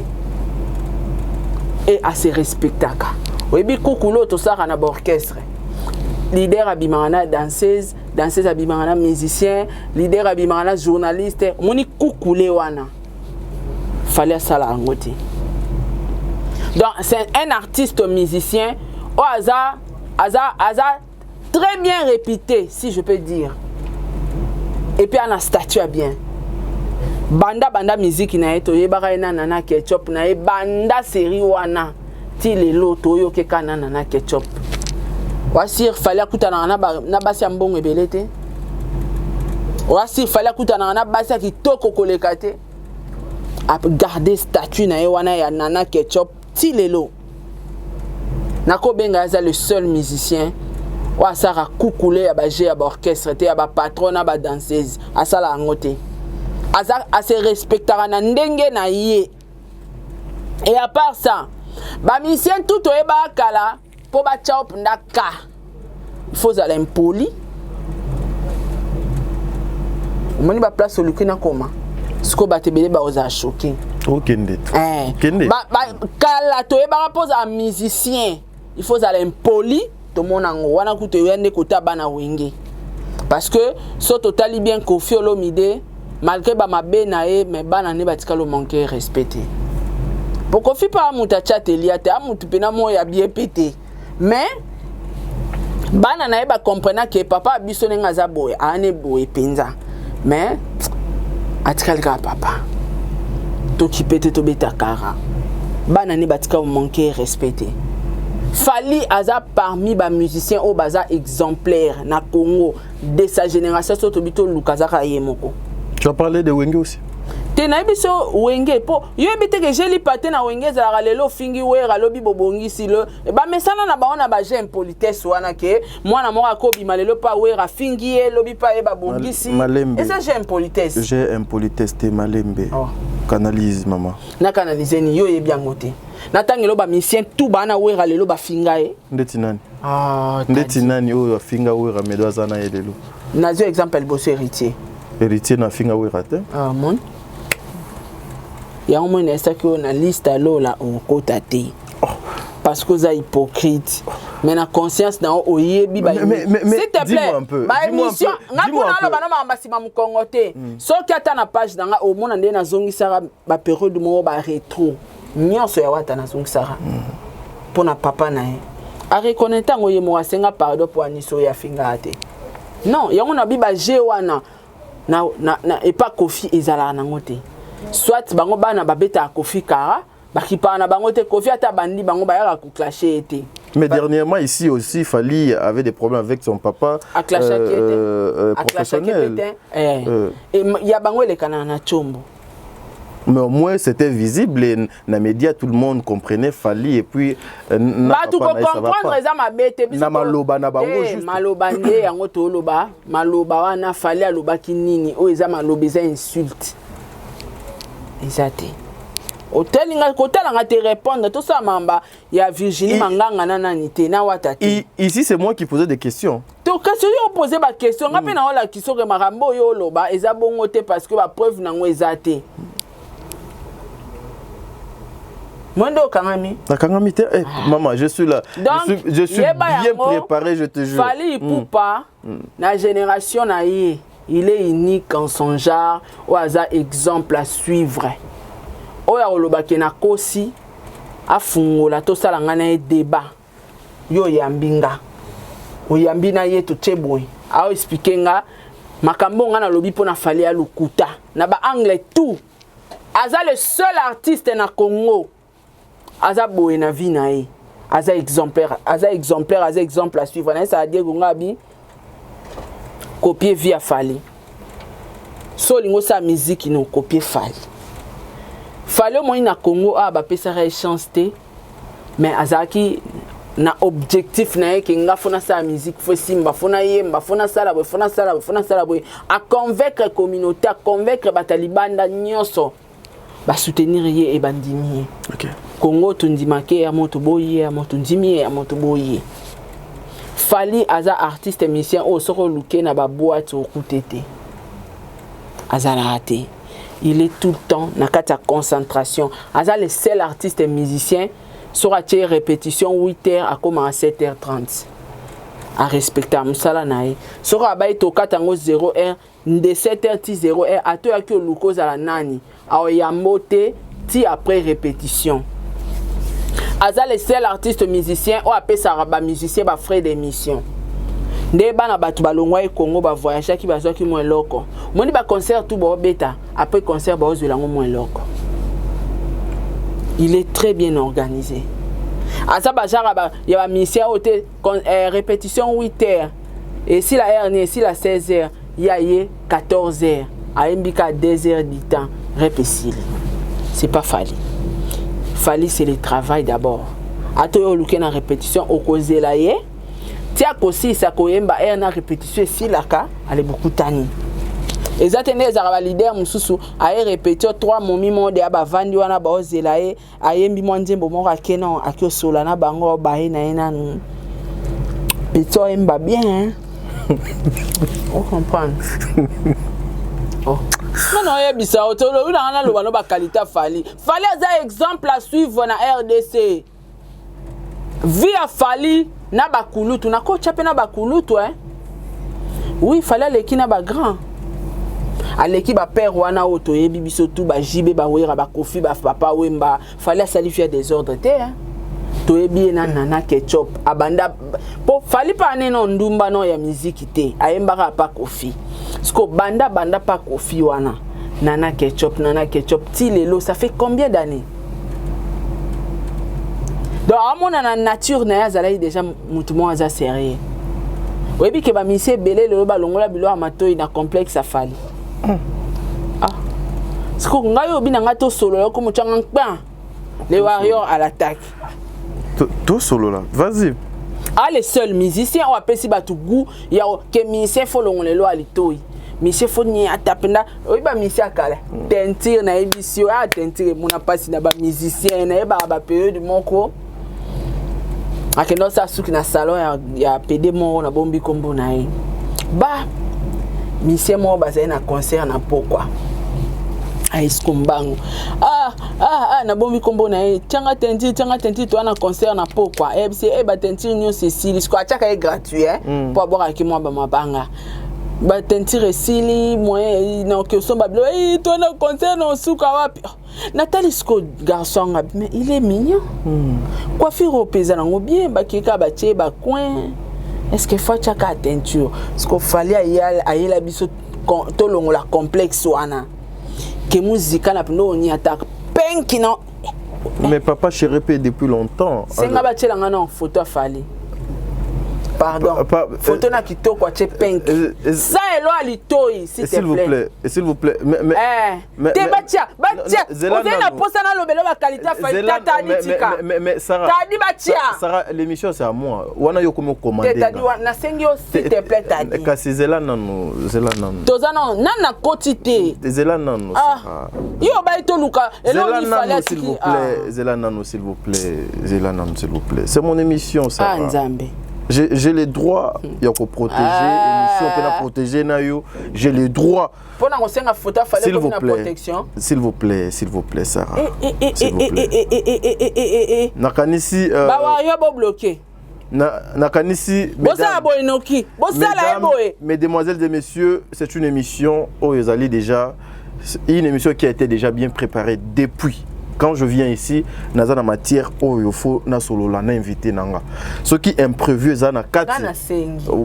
Et à se respecter. Webi kukulo to sara na orchestre. Leader abimana danseuse abimana musicien, leader abimana journaliste. Moni kukule wana. Fallait ça la ngote. Donc c'est un artiste musicien au hasard très bien réputé, si je peux dire. Et puis on a statut bien. Banda musique na eto yebaka ina nana ketchup na e banda série wana ti lelo toyo ke kana nana ketchup. Wasir Fally kutana na basi mbongo ebelete. Wasir Fally kutana na basi kitoko koleka te. A garder statut na e wana ya nana ketchup ti lelo. Nako benga za le seul musicien wa sara kukule ya ba jeu ya ba orchestre te ya ba patron na ba danseuse asala ngote. A se respectera na ndenge na ye. Et à part ça, ba musicien tout oyeba kala po ba chop ndaka. Il faut aller impoli. Moni ba place au lukina koma. Siko ba tebele ba oza choqué. Okende. Kende. Ba kala to oyeba pose un musicien. Il faut aller impoli. To monango wana kuto yende kota bana wenge. Parce que so totali bien Koffi Olomide malgré ba mabe na e mais bana ne batika lo manquer respecté. Pour Koffi pa muta chatelia te amutu pena mo ya bien pété. Mais bana na e ba comprendre que papa biso nenga za boy ane boy penza. Mais atika ka papa. To ki pété to beta kara. Bana ne batika lo manquer respecté. Fally aza parmi ba musiciens au baza exemplaire na Congo de sa génération surtout bito Lukazaka yemoko. Tu as parlé de Wenge aussi. Tena biso Wenge po yo bité que j'ai li paté na Wenge za lelo fingi wera lobi bobongi silo ba mesana na baona ba j'ai impolitesse wana ke mwana moka ko bima lelo pa wera fingi e lobi pa e ba bongisi. Et ça j'ai impolitesse. J'ai impolitesse te malembe. Oh. Canalise maman. Na canaliser ni yo bien ngote. Natangelo ba musicien tout bana wera lelo ba finga e. Ndeti nani? Ah, ndeti nani o finga wera medwaza na lelo. Nazo exemple bosso héritier. Héritier na finga wera te. Ah mon. Ya au moins ça que on a liste là là on kota te. Parce que ça hypocrite. Mais na conscience na oyebi ba. Mais s'il te plaît. Ba émission ngakuna lo bana mambasi mamukongo te. So ki ata na page na o mona nde na zongisaka ba période mo ba rétro. Nyonso ya wata na zongisaka. Pona papa na ye. A reconnaître ngo yemo asenga pardon pour aniso ya finga te. Non, yango na biba je wana na et pas Koffi ezala na ngote. Soit bango bana babeta Koffi kara, bakipa na bango te Koffi ata bandi bango bayaka ko clasher ete. Mais dernièrement, ici aussi, Fally avait des problèmes avec son papa professionnel. Et il y a les canana chombo. Mais au moins, c'était visible et dans les médias, tout le monde comprenait Fally. Et puis, tu peux comprendre, ça m'a bête. Maloba, Maloba, Maloba, wana Fally aloba kinini. Oh, ça maloba, ça insulte. Exact. Hôtel nga te répondre tout ça mamba il y a Virginie Manganga nana te na watati. Ici c'est moi qui posais des questions. Donc quand je posais ma question ngape na ola kiso ke makambo yo loba eza bongo te parce que ba preuve nango ezate. Mondo kangami. Na kangami te maman je suis là. Donc, je suis bien préparé je te jure. Fally Ipupa na génération na ye il est unique en son genre ou aza exemple à suivre. Oya olobaki na kosi afungola to sala ngana débat yo yambinga oyambi na ye to cheboy a expliquer nga makambo ngana lobi pona Fally alukuta na ba anglais tout aza le seul artiste na Congo aza boye na vie na ye aza exemplaire aza exemple à suivre na ça a dire ngabi copier via Fally so lingo sa musique no copier Fally Fally moi na Congo ba pesa chance te mais azaki na objectif na ke nga fona sa musique fo simba fona yemba fona sala bo a convaincre communauté a convaincre batalibanda nyonso ba soutenir ye e bandimi. OK. Congo tundimake ya moto boye ya moto ndimi ya moto boye. Fally aza artiste musicien o soko luke na ba boîte au kutete. Azala raté. Il est tout le temps dans la concentration. Aza le seul artiste et musicien sur la répétition 8h à commencer à 7h30. À respecter Moussala nae. Sur la baie toka tango 0h de 7h ti 0h à toi que Lucas à la nani. A yambote ti après répétition. Aza le seul artiste musicien ou appelle ça ba musicien ba frère d'émission. Ndeba na batu balongwa e Congo ba voyager ki bazwa ki moins loko. Moni ba concert tout ba beta après concert ba ozelango moins loko. Il est très bien organisé. Asa ba jara ba ya ba musicien hôtel répétition 8h et si la heure si la 16h ya ye 14h a mbika 2h du temps répétition. C'est pas Fally. Fally c'est le travail d'abord. Atoyo luke na répétition au cause la ye tia kosi sa koyemba na répétition si laka ale beaucoup tani exactement les araba leader mususu a répétition 3 momi monde ya bavandi wana ba ozela ye ayembi monjembo moko akena akiosola na bango ba na enanu pito emba bien on comprend. Oh non yebisa otolo una loba no ba qualité Fally za exemple à suivre na RDC via Fally na bakulutu na ko chape na bakulutu oui Fally aleki na ba grand aleki ba père wana oto yebi biso tout ba jibe ba wera ba kofi ba papa wemba Fally asali faire des ordres te to yebi na nana ketchup abanda po Fally pa neno ndumba no ya musique te ayemba pa kofi sko banda pa kofi wana nana ketchup ti lelo ça fait combien d'années? Donc à mon nature na yazala déjà mutumo aza sérieux. Webi ke ba mise belé le ba longola bilo amato ina complexe à Fally. Ah. Siko ngayo bina ngato solo ko muchanga nkpa. Les warriors à l'attaque. Tout solo là. Vas-y. Ah les seuls musiciens on appelle si batugu ya ke mise fo longolelo alitoi. Mise fo ni atapenda oyiba mise akala. Tentir na ebisio tentir mona pasi na ba musicien na ba période moko. Akendo sa suki na salon ya PD mo na bombi kombo na ye. Ba mise mo baza na concert na pokwa. Aiskombango. Na bombi kombo na ye. Tianga tenti to na concert na pokwa. BC ba tenti nyo Cécile. Sko achaka est gratuit pour avoir aki mo ba mabanga. Ba tenti resili moyen na que son bablo to na concert na suka wapi. Nathalie Sko garçon mais il est mignon. Coiffure au paysan bien bakika batie ba coin. Est-ce que faut chaka teinture? Ce qu'il fallait ayela biso to longo la complexe wana. Que musique na pno ni attaque penki non. Mais papa chéri depuis longtemps. C'est nga ba tshela nga na photo a Fali. Pardon. Photo na kitoko tche pink. Ça elo alitoi s'il vous plaît. S'il vous plaît. Mais te batia. Vous avez na posa na lobelo ba qualité a Fali tata nitika. Mais Sarah. Tadi batia. Sarah, l'émission c'est à moi. Wana yo komo commander. Tadi na sengi s'il te plaît tadi. Kasi zela nanu. Tozana nana quantité. Zela nanu. Yo ba ito luka. Elo ni fallait s'il vous plaît. Zela nanu s'il vous plaît. Zela nanu s'il vous plaît. C'est mon émission ça. Ah Nzambe. J'ai les droits de protéger l'émission, on peut protéger nayo. J'ai les droits. Pour na kosenga photo fallait comme une protection. S'il vous plaît, Sarah. Nakanisi ba wa yo bo bloqué. Nakanisi Bosa boinoki. Bosa la eboé. Mesdemoiselles et messieurs, c'est une émission où ils allaient déjà une émission qui a été déjà bien préparée depuis. Quand je viens ici, naza na matière il faut na solo la na invité nanga. Ce qui est imprévu ça na 4.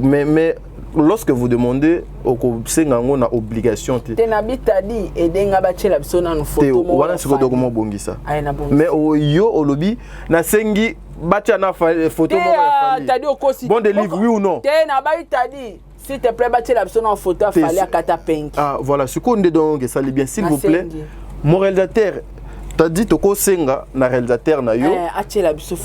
Mais lorsque vous demandez au sengango na obligation te. Tenabita di edenga ba tshela biso na photo mo. Wana siko document bongisa. Ayena bongisa. Mais yo olobi na sengi batia na photo mo ya tadi okosi. Bon de livre oui ou non? Te na ba tadi s'il te plaît ba tshela biso na photo fallait akata pink. Ah voilà, ce qu'on est donc ça bien s'il vous plaît. Mon réalisateur t'as dit toko senga na réalisateur na yo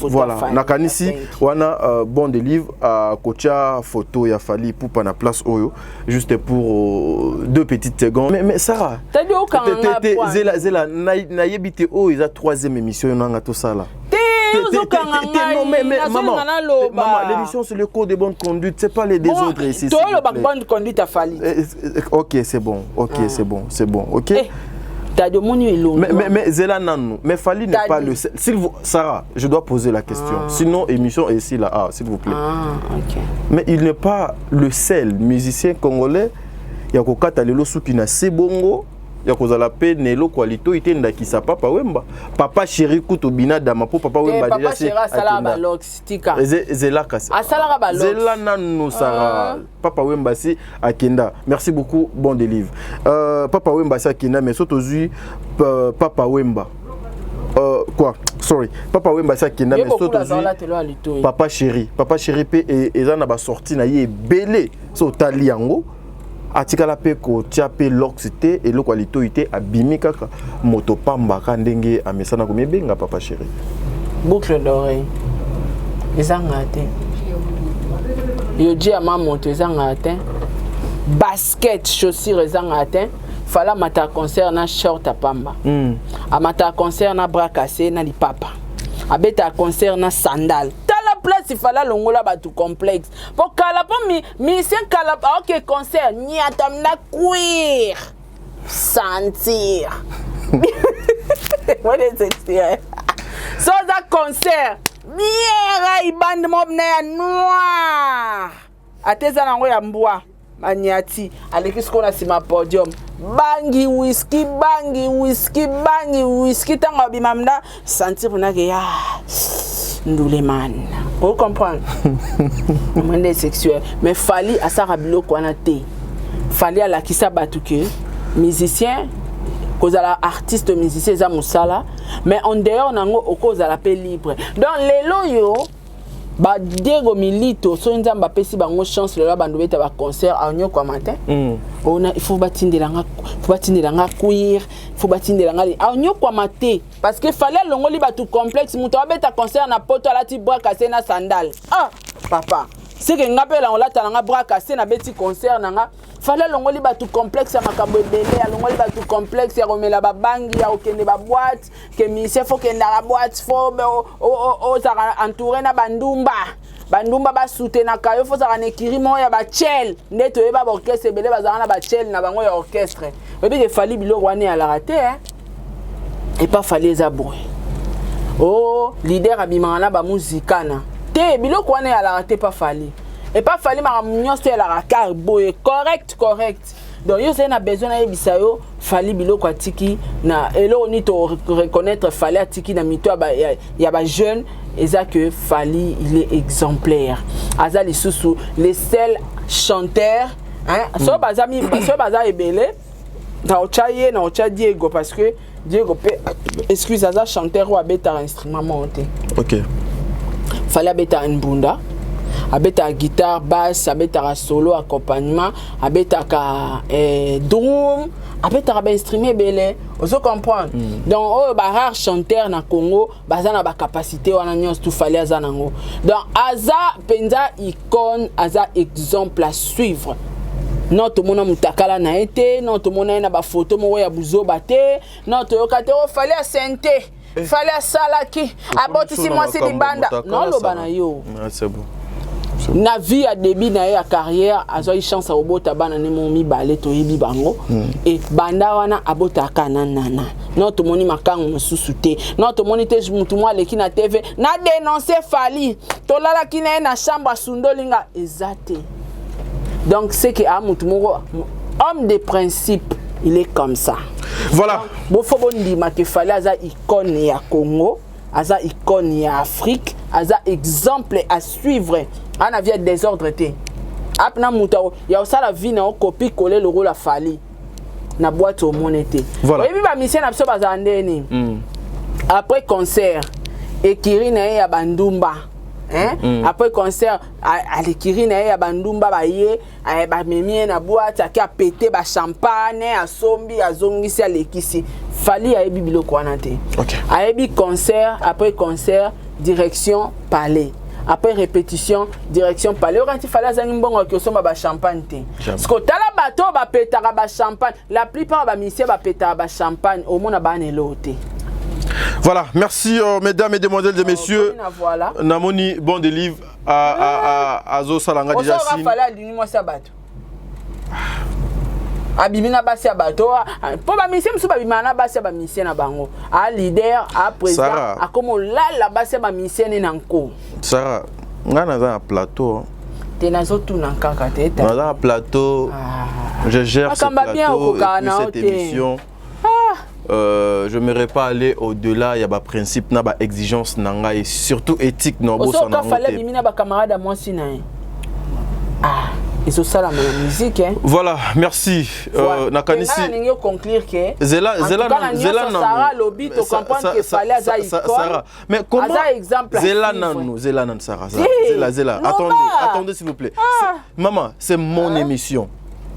voilà nakanisi wana bon de livre à kocha photo ya Fali pour pas na place oyo juste pour 2 petites secondes mais Sarah t'as dit aucun zela na yebite o isa 3e émission nanga to sala maman l'émission c'est le code de bonne conduite c'est pas les désordres ici toi le bonne conduite à Fali OK c'est bon c'est bon OK mais Zela Nanou, mais Fali n'est pas le seul. Sarah, je dois poser la question. Sinon, émission est ici, là, s'il vous plaît. Mais il n'est pas le seul musicien congolais. Il y a Kokata Lelo Soukina Sebongo. Il y a Kozala Pe Nelo Qualito ite ndakisa Papa Wemba. Papa chéri Koutobina Dama pour Papa Wemba déjà c'est. Papa chéri Sala Balok Stika. Zela Kasa. Asala Balok. Zela Nanou Sarah. Papa Wemba si Akenda. Merci beaucoup bon délivre. Papa Wemba si Akenda mais surtout Papa Wemba. Quoi? Sorry. Papa Wemba si Akenda mais surtout Papa chéri pe et ça n'a pas sorti na yé belé so taliango. Atikala pe ko tiape l'oxité et le qualité abimi kaka moto pamba kandenge amesana ko mebenga papa chéri boucle d'oreille ezangate yo di ama moto ezangate basket chaussures ezangate fala mata concert na short à pamba amata concert na bras cassé na lipapa abeta concert na sandal place il fallait longola batu complexe pour kala pour mi c'est kala OK concert ni atamna cuir sentir what is it here so that concert miera iband mob na noir ateza nango ya mbwa maniati aleki skona sima podium bangi whisky tanga bimamda sentir ponake ya Ndouleman. Vous comprenez? Monde sexuel. Mais Fali à sa rabilo kwanate. Fali à la kisa batuke. Musicien. Cause à la artiste musicien za musala. Mais en dehors nango au cause à la paix libre. Donc les loyo. Ba Diego Milito so nzamba pesi bango chance le ba ndobeta ba concert a nyo kwa matin on a il faut batindela nga cuir faut batindela nga a nyo kwa matin parce que fallait longoli ba tout complexe muto abeta concert na poto ala ti bras cassé na sandal papa c'est que ngapela on lata nga bras cassé na beti concert nga fallait longoli ba tout complexe makambo ebele ya longoli ba tout complexe ya romela ba bangi ya okende ba boîte que mise faut kenda la boîte faut o za entourer na bandumba ba soutenir kayo faut za nekirimo ya ba chel ndeto yeba ba orchestre ebele bazana na ba chel na bango ya orchestre ebi que fali bilo wane à la raté et pas fallait za boy leader abimana ba muzikana te bilo wane à la raté pas fallait et pas fallu ma munion c'est la car boy correct donc yo c'est na besoin na bisayo fali biloko atiki na elo ni to reconnaître fali atiki na mito ya ba jeune et ça que Fali il est exemplaire azali susu les seuls chanteurs hein so bazami so baza ebele na ocha Diego parce que Diego pe excuse aza chanteur ou abeta instrument monté. OK. Fallait abeta une bunda. Abeta guitare, basse, abeta solo accompagnement, abeta drum, abeta instrument belé. Vous comprenez? Donc oh ba rare chanteur na Congo, baza na ba capacité wana nyos tout fallait aza nango. Donc aza penza icône, aza exemple à suivre. Non tout mona mutakala na été, non tout mona na ba photo mo ya buzo baté, non to yokate o fallait a sente, fallait a salaki, aboti si moi c'est libanda. Non lo bana yo. C'est bon. Na vie à début na ya carrière azo chance à obota bana ne mo mi balé to yibi bango et banda wana abota kanana non to moni makango mususu te non to moni te mutu mo aleki na TV na dénoncer Fally to lala kina na chambre sundolinga ezate. Donc c'est que mutu mo homme de principe, il est comme ça. Voilà. Bon faut bon dire que Fally aza icône ya Congo, aza icône ya Afrique, aza exemple à suivre. On a vu désordre té. Apna mutao, ya osala vie na copie coller le rôle à Fally. Na boîte au monété. Voilà. Et puis ba mission na biso bazandeni. Après concert, ekiri na ya bandumba. Hein? Après concert, à l'ekiri na ya bandumba ba ye, ba memi na boîte a pété ba champagne, a sombi, a zongisi a lekisi. Fally a ebi biloko wana té. OK. A ebi concert, après concert, direction palais. Après répétition, direction palais. Quand il fallait azangi mbongo ki osomba ba champagne te. Parce que tala bato ba petara ba champagne, la plupart ba monsieur ba petara ba champagne au mona ba nelo te. Voilà, merci mesdames et demoiselles et messieurs. Voilà. Namoni bon de livre à Zo Salanga déjà si. On fallait dini moi ça bato. Abimina basi ya bato po ba mission musu ba bimana basi ba mission na bango a leader a président a comme la basi ba mission ni nanko Sarah ngana za plateau te nazo tuna kaka te ta na plateau je gère ce plateau et cette émission je n'aimerais pas aller au-delà, il y a des principes, des exigences, et surtout éthique. Il fallait éliminer des camarades à moi. Et c'est ça la musique. Voilà, merci. Nakanisi. Zela lobby to comprendre que fallait ça icône. Mais comment Zela Sarah. Zela. Attendez s'il vous plaît. Maman, c'est mon émission.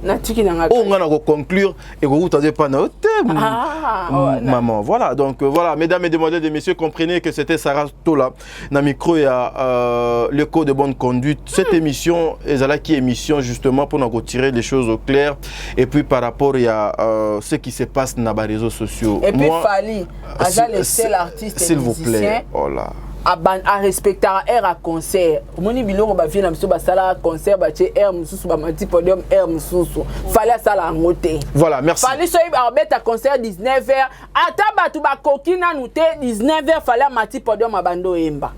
On va conclure et vous n'avez pas noté. Maman, voilà. Donc voilà, mesdames et demoiselles et messieurs, comprenez que c'était Sarah Tola. Dans le micro, il y a l'écho de bonne conduite. Cette émission est là qui est émission justement pour nous retirer les choses au clair. Et puis par rapport à ce qui se passe dans les réseaux sociaux. Et puis Fally, le seul artiste s'il vous plaît. Oh là. À respecter à concert. Moni biloko ba vient na biso ba sala concert ba che air mususu ba mati podium air mususu. Fallait ça la ngote. Voilà, merci. Fallait so ba beta concert 19h. Ata batu ba kokina nuté 19h fallait mati podium abando emba.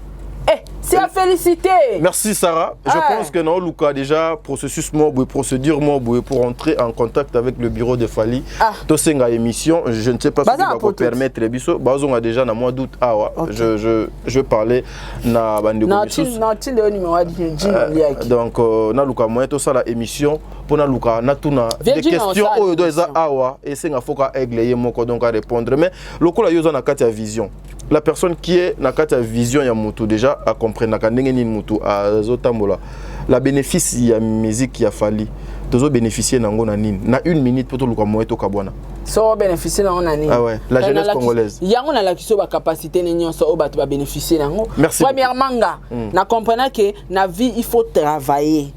Eh, c'est à féliciter. Merci Sarah. Je pense que non, Luca déjà processus mobile, procédure mobile pour entrer en contact avec le bureau de Fally. Tosenga émission, je ne sais pas si tu vas vous permettre les bisous. Bazon a déjà dans mois d'août je parlais na bande donc na Luca moyen to ça la émission pour na Luca na tuna des questions au doza awa et c'est nga foka égler moko donc à répondre mais lokola yoza na kati ya vision. La personne qui est dans la vision ya mutu déjà a compris na ndenge ni mutu a zotambola la bénéfice ya musique ya Fally tozo bénéficier nango na nini na 1 minute pour to luka moeto kabwana so bénéficier nango na nini. Ah ouais, la jeunesse congolaise yango na la kiso ba capacité ni nyonso o ba to ba bénéficier nango. Premièrement na comprendre que na vie il faut travailler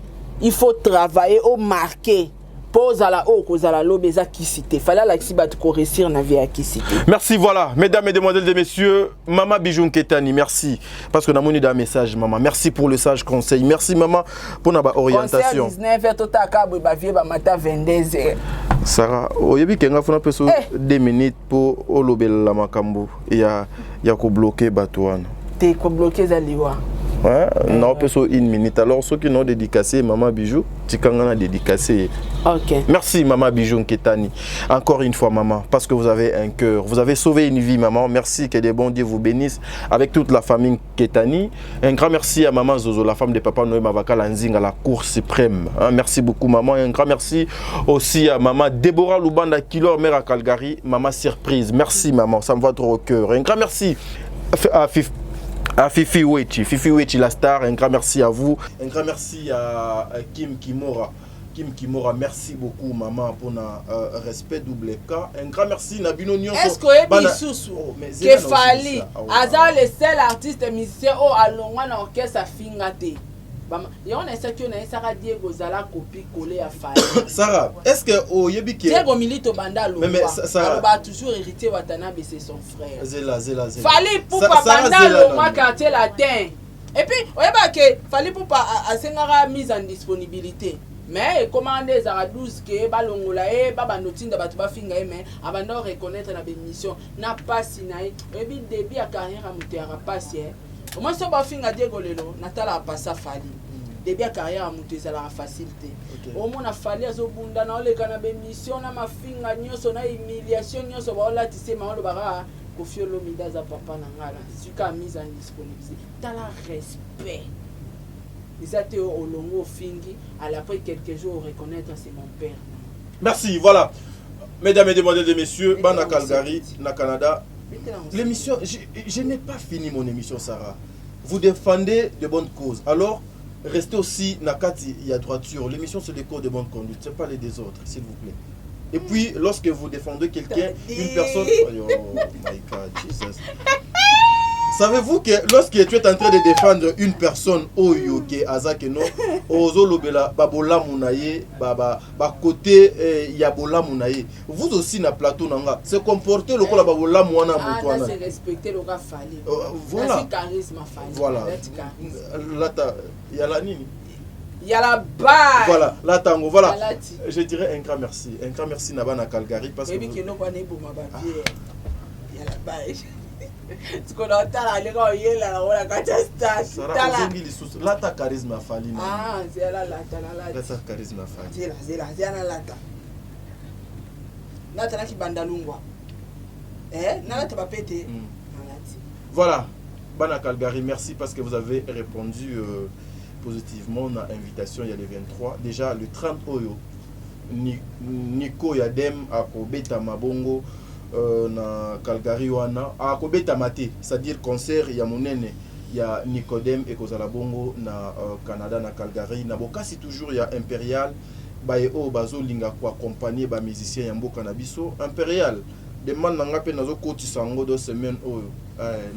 au marquer. Pose à la haut, cause à la lobeza qui cité. Fallait la qui bat réussir na vie à qui cité. Merci, voilà, mesdames et demoiselles et messieurs, Maman Bijou Nketani, merci parce que nous avons eu un message, maman. Merci pour le sage conseil. Merci, maman, pour notre orientation. Concert 19h, tout à cap, ba vie ba matin 22h. Sarah, oyebi kenga fona peso 2 minutes pour olobela la makambo. Il y a ko bloquer batouane. T'es ko bloquer za liwa. Non, peut une minute. Alors, ceux qui n'ont dédicacé, Maman Bijou, Tikanga a dédicacé. Ok. Merci, Maman Bijou Nketani. Encore une fois, maman, parce que vous avez un cœur. Vous avez sauvé une vie, maman. Merci, que des bons dieux vous bénissent avec toute la famille Nketani. Un grand merci à Maman Zozo, la femme de Papa Noé Mavaka Lanzing à la Cour suprême. Merci beaucoup, maman. Et un grand merci aussi à Maman Déborah Lubanda, Kilo, mère à Calgary. Maman Surprise. Merci, maman. Ça me va trop au cœur. Un grand merci à Fifi Wechi, la star, un grand merci à vous. Un grand merci à Kim Kimora. Kim Kimora, merci beaucoup maman pour le respect double K. Un grand merci Nabino Nyonso. Est-ce que Sousou que Fali Aza le seul artiste musicien au alongwa na orchestre à Fingate. Et on essaie que Sarah Diego Zala copie collée à Fali. Sarah, est-ce que au Yebiki Diego Milito Bandalo va toujours hériter Watanabe, c'est son frère. Zela. Fali pour Bandalo moi quartier latin. Et puis oyeba que Fali pour a sengara mise en disponibilité. Mais commandez à 12 que balongola e baba notinda batu ba finga mais avant de reconnaître la bénédiction n'a pas sinaï et puis début à carrière à mutera passer. Au moins ça ba finga Diego lelo natala passa Fali. Début à carrière à muteza la facilité. Au moins a Fali azobunda na ole kana bénédiction na mafinga nyoso na humiliation nyoso ba ola tise ma lo bara kofiolo midaza papa na ngala. Suka mise en disponibilité. T'as la respect. Ils étaient au longo fingi, après quelques jours reconnaître c'est mon père. Merci, voilà. Mesdames et demoiselles et messieurs, Bana Calgary, na Canada. L'émission, je n'ai pas fini mon émission, Sarah. Vous défendez de bonnes causes. Alors, restez aussi Nakati, il y a droiture. L'émission c'est des cours de bonne conduite, c'est pas les désordres, s'il vous plaît. Et puis, lorsque vous défendez quelqu'un, une personne... Oh my God, Jesus. Savez-vous que lorsque tu es en train de défendre une personne oyo ke azake no ozo lobela babola munaye baba côté ya bola munaye vous aussi na plateau nanga se comporter le kola babola mwana mutwana c'est respecter le gars Fali voilà c'est charisme Fali voilà là ya la nini ya la base voilà là tango voilà je dirais un grand merci na bana Calgary parce que que no kwane boma ba vie ya la base. Tu connais la là ta charisme Fali. Ah, c'est là ta charisme Fali. Là qui bandalungwa. Nala ta pété. Voilà. Bana Calgary, merci parce que vous avez répondu positivement à l'invitation il y a le 23. Déjà le 30 Oyo Nico Yadem à Kobeta Mabongo na Calgary wana akobeta mate, c'est-à-dire concert ya monene ya Nicodème et kozala bongo na Canada na Calgary na bokasi toujours ya Imperial baye o bazo linga ko accompagner ba musicien ya mboka na biso Imperial demande nanga pe nazo kotisa ngo do semaine oyo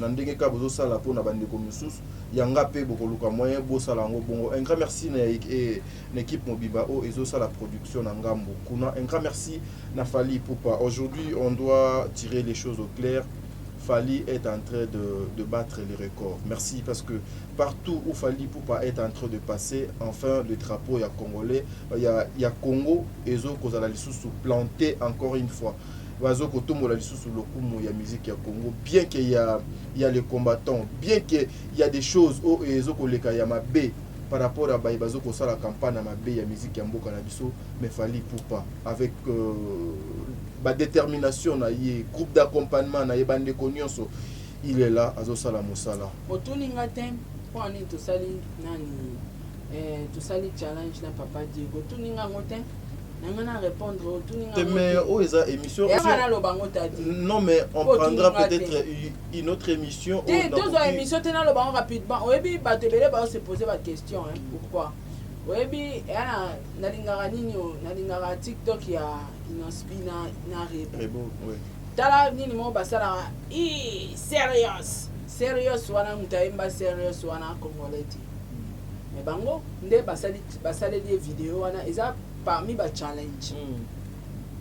na ndenge ka bozo sala pona bandeko misusu yanga pe bokoluka moyen bo sala ngo bongo. Un grand merci na l'équipe Mobiba o ezo sala production na ngambo kuna. Un grand merci na Fali Poupa. Aujourd'hui on doit tirer les choses au clair. Fali est en train de battre les records. Merci parce que partout où Fali Poupa est en train de passer, enfin le drapeau ya congolais, il y a Congo ezo kozala lisusu planté encore une fois. Bazo kotomola lisusu lokumu ya musique ya Congo, bien qu'il y a les combattants, bien qu'il y a des choses au ezo koleka ya mabe par rapport à bazo ko sala campagne na mabe ya musique ya mboka na biso, mais Fali Poupa avec ba détermination na ye groupe d'accompagnement na ye bande konyonso, il est là azo sala musala. Otuninga tem pour ani to sali nani to sali challenge na papa Diego tuninga ngotem. Répondre mais émission non mais on prendra peut-être une autre émission émission rapidement se poser la question pourquoi na TikTok ya inaspina na rebo tala nini mo basala serious wana mutaimba serious wana congolais mais bango nde basali des vidéos wana eza parmi les challenges.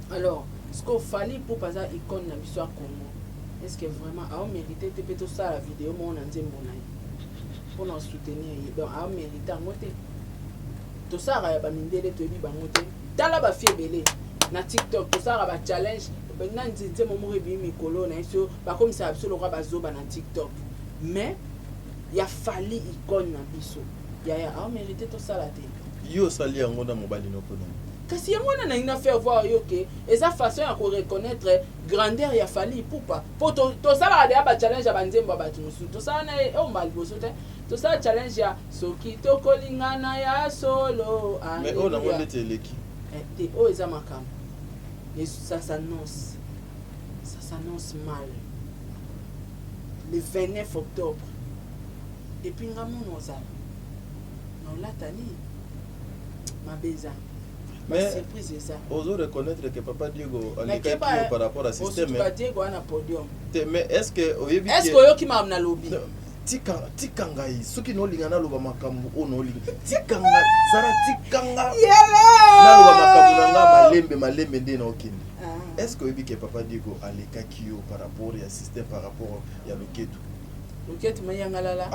Alors, ce qu'il fallait pour passer icône dans l'histoire Congo, est-ce que vraiment a mérité de faire ça la vidéo mon anzé pour nous soutenir donc a mérité à monter. Tout ça va ba mindele to bi ba monter. Tala ba fiebele na TikTok tout ça va challenge maintenant nzite mo mori bi mikolo na so ba comme ça absolument ba zoba na TikTok. Mais ya fali icône na biso ya a mérité tout ça la té yo sali yango na mobali no kono kasi yango na ina faire voir yo que eza façon ya ko reconnaître grandeur ya fali Ipupa po to ça la de ba challenge ya banzembo ba tumusu to ça na o mbali boso te to ça challenge ya soki to kolingana ya solo mais on a monté teleki et o eza makam et ça s'annonce mal le 29 octobre et puis ngamon ozala non la tani ma beza mais surprise c'est ça ozo reconnaître que papa Diego a les par rapport à système mais Diego a un podium mais est-ce que oyo ki ma na lobby tikanga yi soki no lingana loba makambu ono linga tikanga sara tikanga na loba makambu nanga malembe ndena okini est-ce que oyebi que papa Diego alekaki yo par rapport ya système par rapport ya loketu mayangalala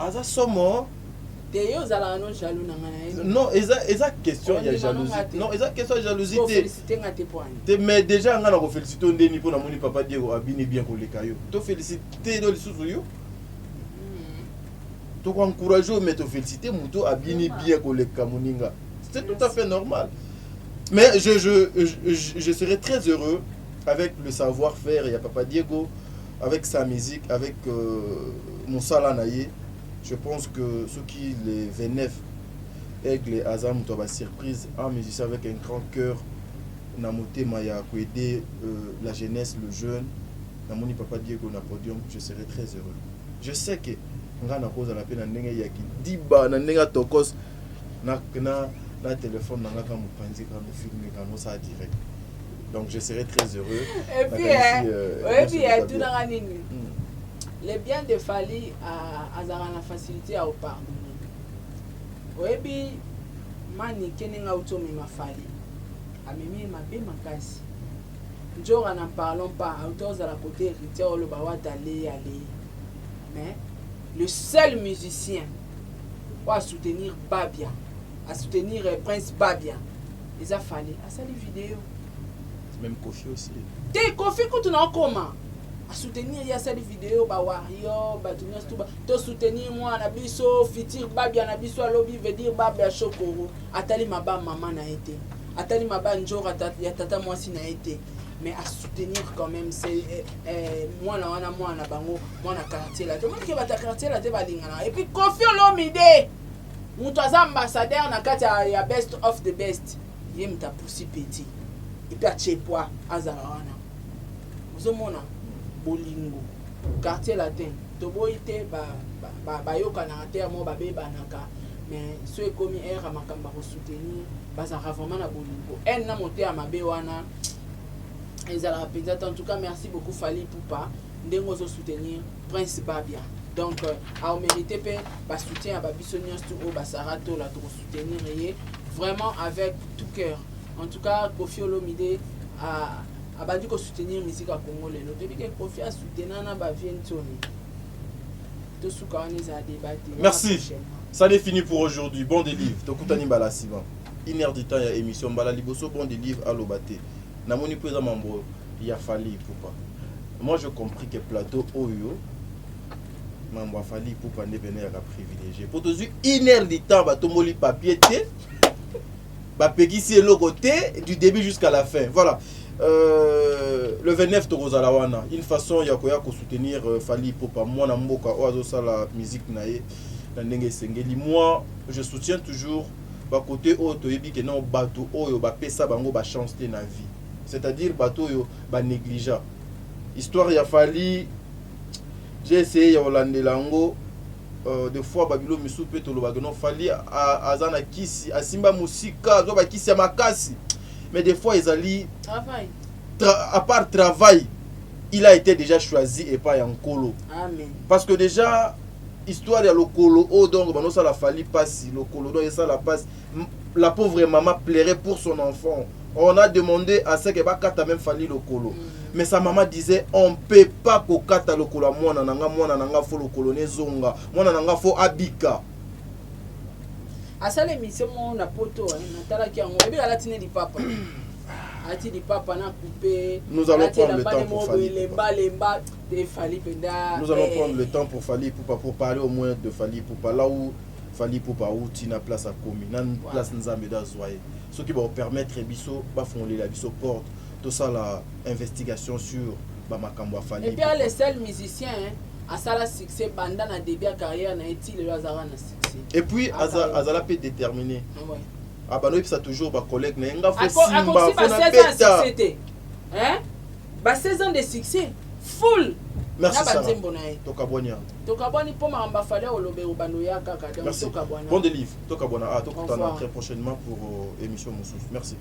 aza somo te yo zala no jaloux na ngana non eza question ya jalousie non eza question ya jalousie te mais déjà ngana ko féliciter ndeni pour na moni papa Diego abini bien koleka yo to féliciter do lisusu yo to ko encourager mais to féliciter muto abini bien koleka moninga c'est tout à fait normal. Mais je serais très heureux avec le savoir-faire et à Papa Diego, avec sa musique, avec Moussa Lanaye. Je pense que ceux qui les 29 avec les Azam ont surprise un musicien avec un grand cœur, Namote Maya, pour aider la jeunesse, le jeune. Namoni Papa Diego na podium, je serais très heureux. Je sais que ngana cause la peine ndenge yaki diba na ndenge tokos na la téléphone nanga ka mupanzi ka filmer ka no ça direct. Donc je serais très heureux. Et puis tout dans nini. Les biens de Fali à la facilité à pardonner. Oyebi mani keninga utomi ma Fali. Amemi ma be makasi. Njora n'en parlons pas, auteur à la côté héritier le bawa d'aller aller. Mais le seul musicien pour soutenir Babia, à soutenir Prince Babia, il a fallu à sa vidéo. Même Kofi aussi. T'es Kofi quand on a comment à soutenir il y a cette vidéo ba Wario ba to soutenir moi na biso fitir Babia na biso lobby veut dire Babia Chokoro atali maba maman na été atali maba njora ya tata moi si na été mais à soutenir quand même c'est moi na bango moi na quartier là tout le monde qui va ta quartier là te balingana et puis Kofi Olomide mutu aza ambassadeur na kati ya best of the best ye mta poussi petit et puis a chepwa azala wana ozomona bolingo quartier latin toboite ba yoka na terre mo ba bebanaka mais ceux comme era makamba ko soutenir bazara vraiment na bolingo en na monter à mabe wana ezala peut-être en tout cas merci beaucoup Fali Ipupa ndengo zo soutenir Prince Babia. Donc, à mérité pas soutien à Babissonios tout au Basarato là pour soutenir vraiment avec tout cœur. En tout cas, Kofi Olomide a badi ko soutenir musique à Congo les autres. Depuis que Kofi a soutenu na ba vient Tony. Tout ce qu'on a débattu. Merci. Ça n'est fini pour aujourd'hui. Bon délivre. Tokutani bala sivan. Iner du temps ya émission bala liboso bon délivre à l'obate. Na moni pesa mambo ya Fali Ipupa. Moi je compris que plateau Oyo Mambo Fali Ipupa ne venir à privilégié. Pour tous une heure du temps, bah tomoli papier té, bah pegisi le côté du début jusqu'à la fin. Voilà. Le 29 Torozalawana, une façon yakoya ko soutenir Fali Ipupa. Moi na mboka oazo sa la musique nae na ndenge sengeli. Moi je soutiens toujours ba côté auto yebi que non bateau oyo ba pesa bango ba chance té na vie. C'est-à-dire bateau yo ba négligeant. Histoire ya Fali. J'ai essayé Yolande Lango des fois Babilo Misu Petolo Bagno Fali Azana Kisi Asimba Musika Zoba Kisi Makasi mais des fois ils allaient à part travail il a été déjà choisi et pas en colo. Amen. Parce que déjà histoire ya lokolo oh donc bano ça la Fali passe le colo donc ça la passe la pauvre maman pleurait pour son enfant. On a demandé à ce que Bakata même Fali le colo. Mais sa maman disait on ne peut pas kokata lokolo mwana nanga fo lokolo nezonga mwana nanga fo abika. Asa l'émission mon na poto na tala ki ngo ebi ala tine di papa. ati di papa na coupé. Nous allons prendre le temps pour Fally Ipupa. Nous allons prendre le temps pour Fally Ipupa, pour parler au moins de Fally Ipupa. Là où Fally Ipupa où tina place à Komi, nan place nzambe da zoye. Ce qui va permettre biso ba fonder la biso porte tout ça la investigation sur ba makambo Fally Ipupa. Et puis les seuls musiciens à ça la succès pendant la début de carrière na eti le Lazara na succès. Et puis azala peut déterminer. Ouais. Ah bah nous ça toujours ba collègue na nga faut simba faut na beta. Hein? Ba 16 ans de succès full. Merci Sarah. Tokabwania. Tokabwani pour mamba fallait olobe ubanoya kaka donc Merci. tokabwana. Bon délivre. Tokabwana. Ah, tokutana très prochainement pour émission Moussous. Merci.